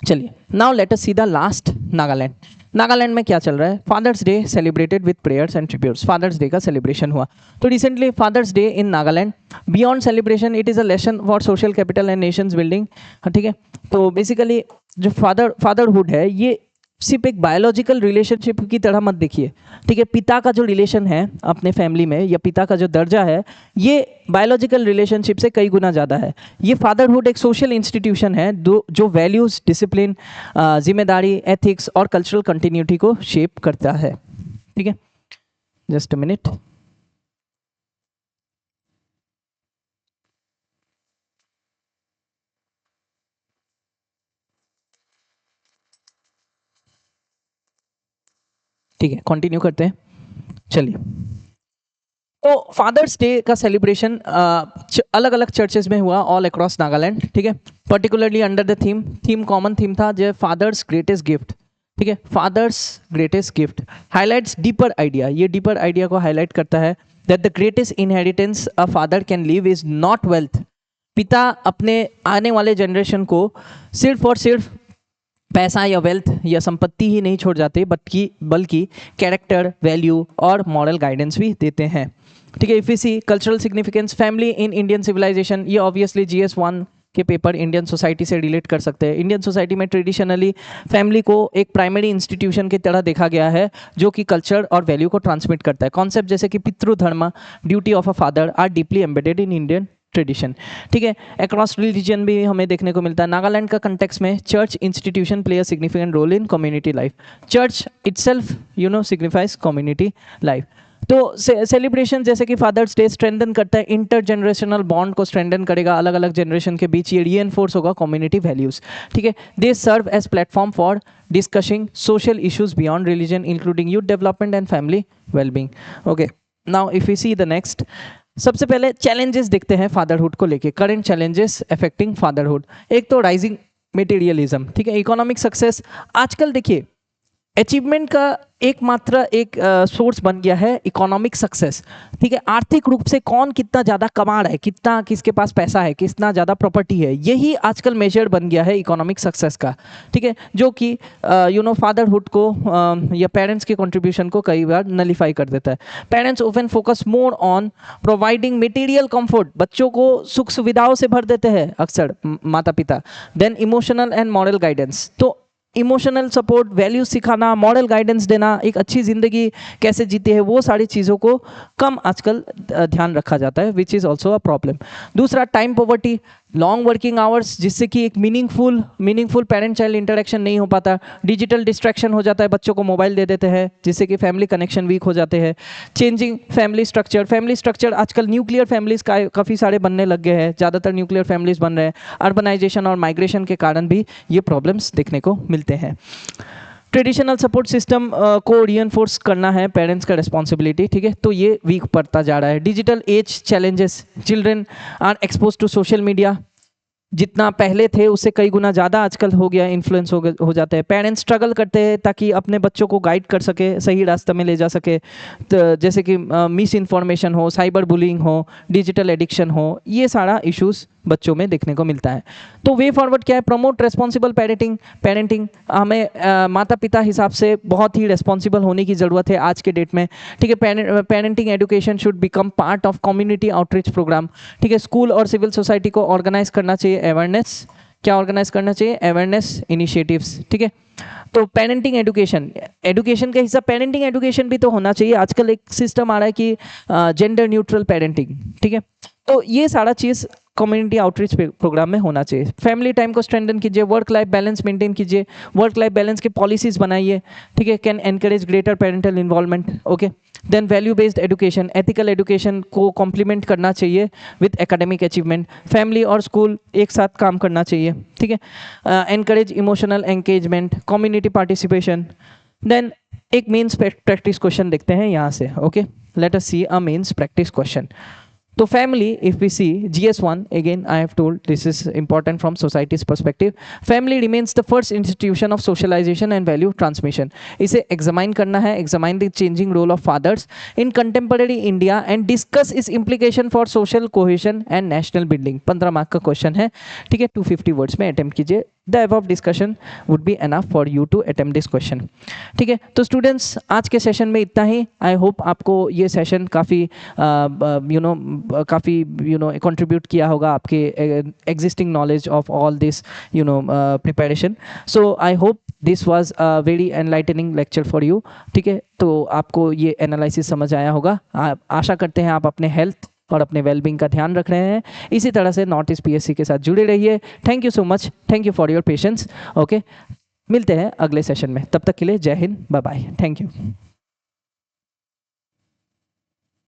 चलिए now let us see the last Nagaland. Nagaland में क्या चल रहा है? Father's day celebrated with prayers and tributes, father's day का सेलिब्रेशन हुआ। तो recently father's day in Nagaland, beyond celebration it is a lesson for social capital and nations building, ठीक है। तो बेसिकली जो फादरहुड है, ये सिर्फ एक बायोलॉजिकल रिलेशनशिप की तरह मत देखिए, ठीक है। पिता का जो रिलेशन है अपने फैमिली में, या पिता का जो दर्जा है, ये बायोलॉजिकल रिलेशनशिप से कई गुना ज़्यादा है। ये फादरहुड एक सोशल इंस्टीट्यूशन है जो वैल्यूज़, डिसिप्लिन, जिम्मेदारी, एथिक्स और कल्चरल कंटिन्यूटी को शेप करता है, ठीक है। Just a minute. ठीक है, कंटिन्यू करते हैं। चलिए, तो फादर्स डे का सेलिब्रेशन अलग अलग चर्चेज में हुआ ऑल अक्रॉस नागालैंड, ठीक है। Particularly under the theme common theme था जो फादर्स ग्रेटेस्ट गिफ्ट, ठीक है, father's greatest gift highlights deeper idea, ये डीपर आइडिया को हाईलाइट करता है that the greatest inheritance a father can leave is not wealth. पिता अपने आने वाले जनरेशन को सिर्फ और सिर्फ पैसा या वेल्थ या संपत्ति ही नहीं छोड़ जाते, बल्कि कैरेक्टर, वैल्यू और मॉरल गाइडेंस भी देते हैं, ठीक है। If you see cultural significance, family in Indian civilisation, ये ऑब्वियसली GS1 के पेपर इंडियन सोसाइटी से रिलेट कर सकते हैं। इंडियन सोसाइटी में ट्रेडिशनली फैमिली को एक प्राइमरी इंस्टीट्यूशन की तरह देखा गया है जो कि कल्चर और वैल्यू को ट्रांसमिट करता है। कॉन्सेप्ट जैसे कि पितृधर्म, duty of a father are deeply embedded in Indian tradition, ठीक है। अक्रॉस रिलीजन भी हमें देखने को मिलता है। नागालैंड का कंटेक्स्ट में church institution play a significant role in community life. Church itself signifies community life. तो सेलिब्रेशन जैसे कि फादर्स डे स्ट्रेंथन करता है इंटर जनरेशनल बॉन्ड को, स्ट्रेंथन करेगा अलग अलग जनरेशन के बीच, ये रीएनफोर्स होगा कम्युनिटी वैल्यूज, ठीक है। They serve as platform for discussing social issues beyond religion including youth development and family wellbeing. Okay, now if you see the next, सबसे पहले चैलेंजेस देखते हैं फादरहुड को लेके, करंट चैलेंजेस अफेक्टिंग फादरहुड। एक तो राइजिंग मटेरियलिज्म, ठीक है, इकोनॉमिक सक्सेस। आजकल देखिए अचीवमेंट का एकमात्र एक सोर्स बन गया है इकोनॉमिक सक्सेस। ठीक है, आर्थिक रूप से कौन कितना ज़्यादा कमा रहा है, कितना किसके पास पैसा है, कितना ज़्यादा प्रॉपर्टी है, यही आजकल मेजर बन गया है इकोनॉमिक सक्सेस का। ठीक है, जो कि फादरहुड को या पेरेंट्स के कंट्रीब्यूशन को कई बार नलीफाई कर देता है। Parents often focus more on providing material comfort, बच्चों को सुख सुविधाओं से भर देते हैं अक्सर माता पिता, then emotional and moral guidance. तो इमोशनल सपोर्ट, वैल्यूज सिखाना, मॉरल गाइडेंस देना, एक अच्छी ज़िंदगी कैसे जीते हैं, वो सारी चीज़ों को कम आजकल ध्यान रखा जाता है, which is also a problem. दूसरा, time poverty, long working hours, जिससे कि एक मीनिंगफुल पेरेंट चाइल्ड इंटरेक्शन नहीं हो पाता। डिजिटल डिस्ट्रैक्शन हो जाता है, बच्चों को मोबाइल दे देते हैं, जिससे कि फैमिली कनेक्शन वीक हो जाते हैं। चेंजिंग फैमिली स्ट्रक्चर आजकल न्यूक्लियर फैमिलीज का काफ़ी सारे बनने लग गए हैं, ज़्यादातर न्यूक्लियर फैमिलीज बन रहे हैं। अर्बनाइजेशन और माइग्रेशन के कारण भी ये प्रॉब्लम्स देखने को मिलते हैं। ट्रेडिशनल सपोर्ट सिस्टम को रीएनफोर्स करना है पेरेंट्स का रिस्पॉन्सिबिलिटी। ठीक है, तो ये वीक पड़ता जा रहा है। Digital age challenges, children are expose to social media, जितना पहले थे उससे कई गुना ज़्यादा आजकल हो गया, इन्फ्लुएंस हो जाते हैं। पेरेंट्स स्ट्रगल करते हैं ताकि अपने बच्चों को गाइड कर सके, सही रास्ते में ले जा सके। तो जैसे कि मिस इन्फॉर्मेशन हो, साइबर बुलिंग हो, डिजिटल एडिक्शन हो, ये सारा इश्यूज बच्चों में देखने को मिलता है। तो वे फॉरवर्ड क्या है? Promote responsible parenting. हमें माता पिता हिसाब से बहुत ही रेस्पॉन्सिबल होने की ज़रूरत है आज के डेट में। ठीक है, parenting education should become part of community outreach programme. ठीक है, स्कूल और सिविल सोसाइटी को ऑर्गेनाइज करना चाहिए अवेयरनेस, क्या ऑर्गेनाइज करना चाहिए? Awareness initiatives. ठीक है, तो पेरेंटिंग एजुकेशन के हिसाब पेरेंटिंग एजुकेशन भी तो होना चाहिए। आजकल एक सिस्टम आ रहा है कि जेंडर न्यूट्रल पेरेंटिंग। ठीक है, तो ये सारा चीज़ कम्युनिटी आउटरीच प्रोग्राम में होना चाहिए। फैमिली टाइम को स्ट्रेंथन कीजिए, वर्क लाइफ बैलेंस मेंटेन कीजिए, वर्क लाइफ बैलेंस के पॉलिसीज बनाइए। ठीक है, can encourage greater parental involvement. Okay, then value based education, ethical education को कॉम्प्लीमेंट करना चाहिए विद एकेडमिक अचीवमेंट। फैमिली और स्कूल एक साथ काम करना चाहिए। ठीक है, encourage emotional engagement, community participation. Then एक मेंस प्रैक्टिस क्वेश्चन देखते हैं यहाँ से। Okay, let us see a mains practice question. So family, if we see GS1, again I have told this is important from society's perspective. Family remains the first institution of socialization and value transmission. इसे examine करना है, examine the changing role of fathers in contemporary India and discuss its implication for social cohesion and national building. 15 mark का question है। ठीक है, 250 words में attempt कीजिए। The above discussion would be enough for you to attempt this question. ठीक है, तो students आज के सेशन में इतना ही। आई होप आपको ये सेशन काफ़ी कंट्रीब्यूट किया होगा आपके existing knowledge of all this preparation. So I hope this was a very enlightening lecture for you. ठीक है, तो आपको ये एनालिसिस समझ आया होगा। आशा करते हैं आप अपने हेल्थ और अपने वेलबींग का ध्यान रख रहे हैं। इसी तरह से नॉर्थ ईस्ट PSC के साथ जुड़े रहिए। Thank you so much, thank you for your patience. Okay, मिलते हैं अगले सेशन में, तब तक के लिए जय हिंद, बाय बाय, थैंक यू।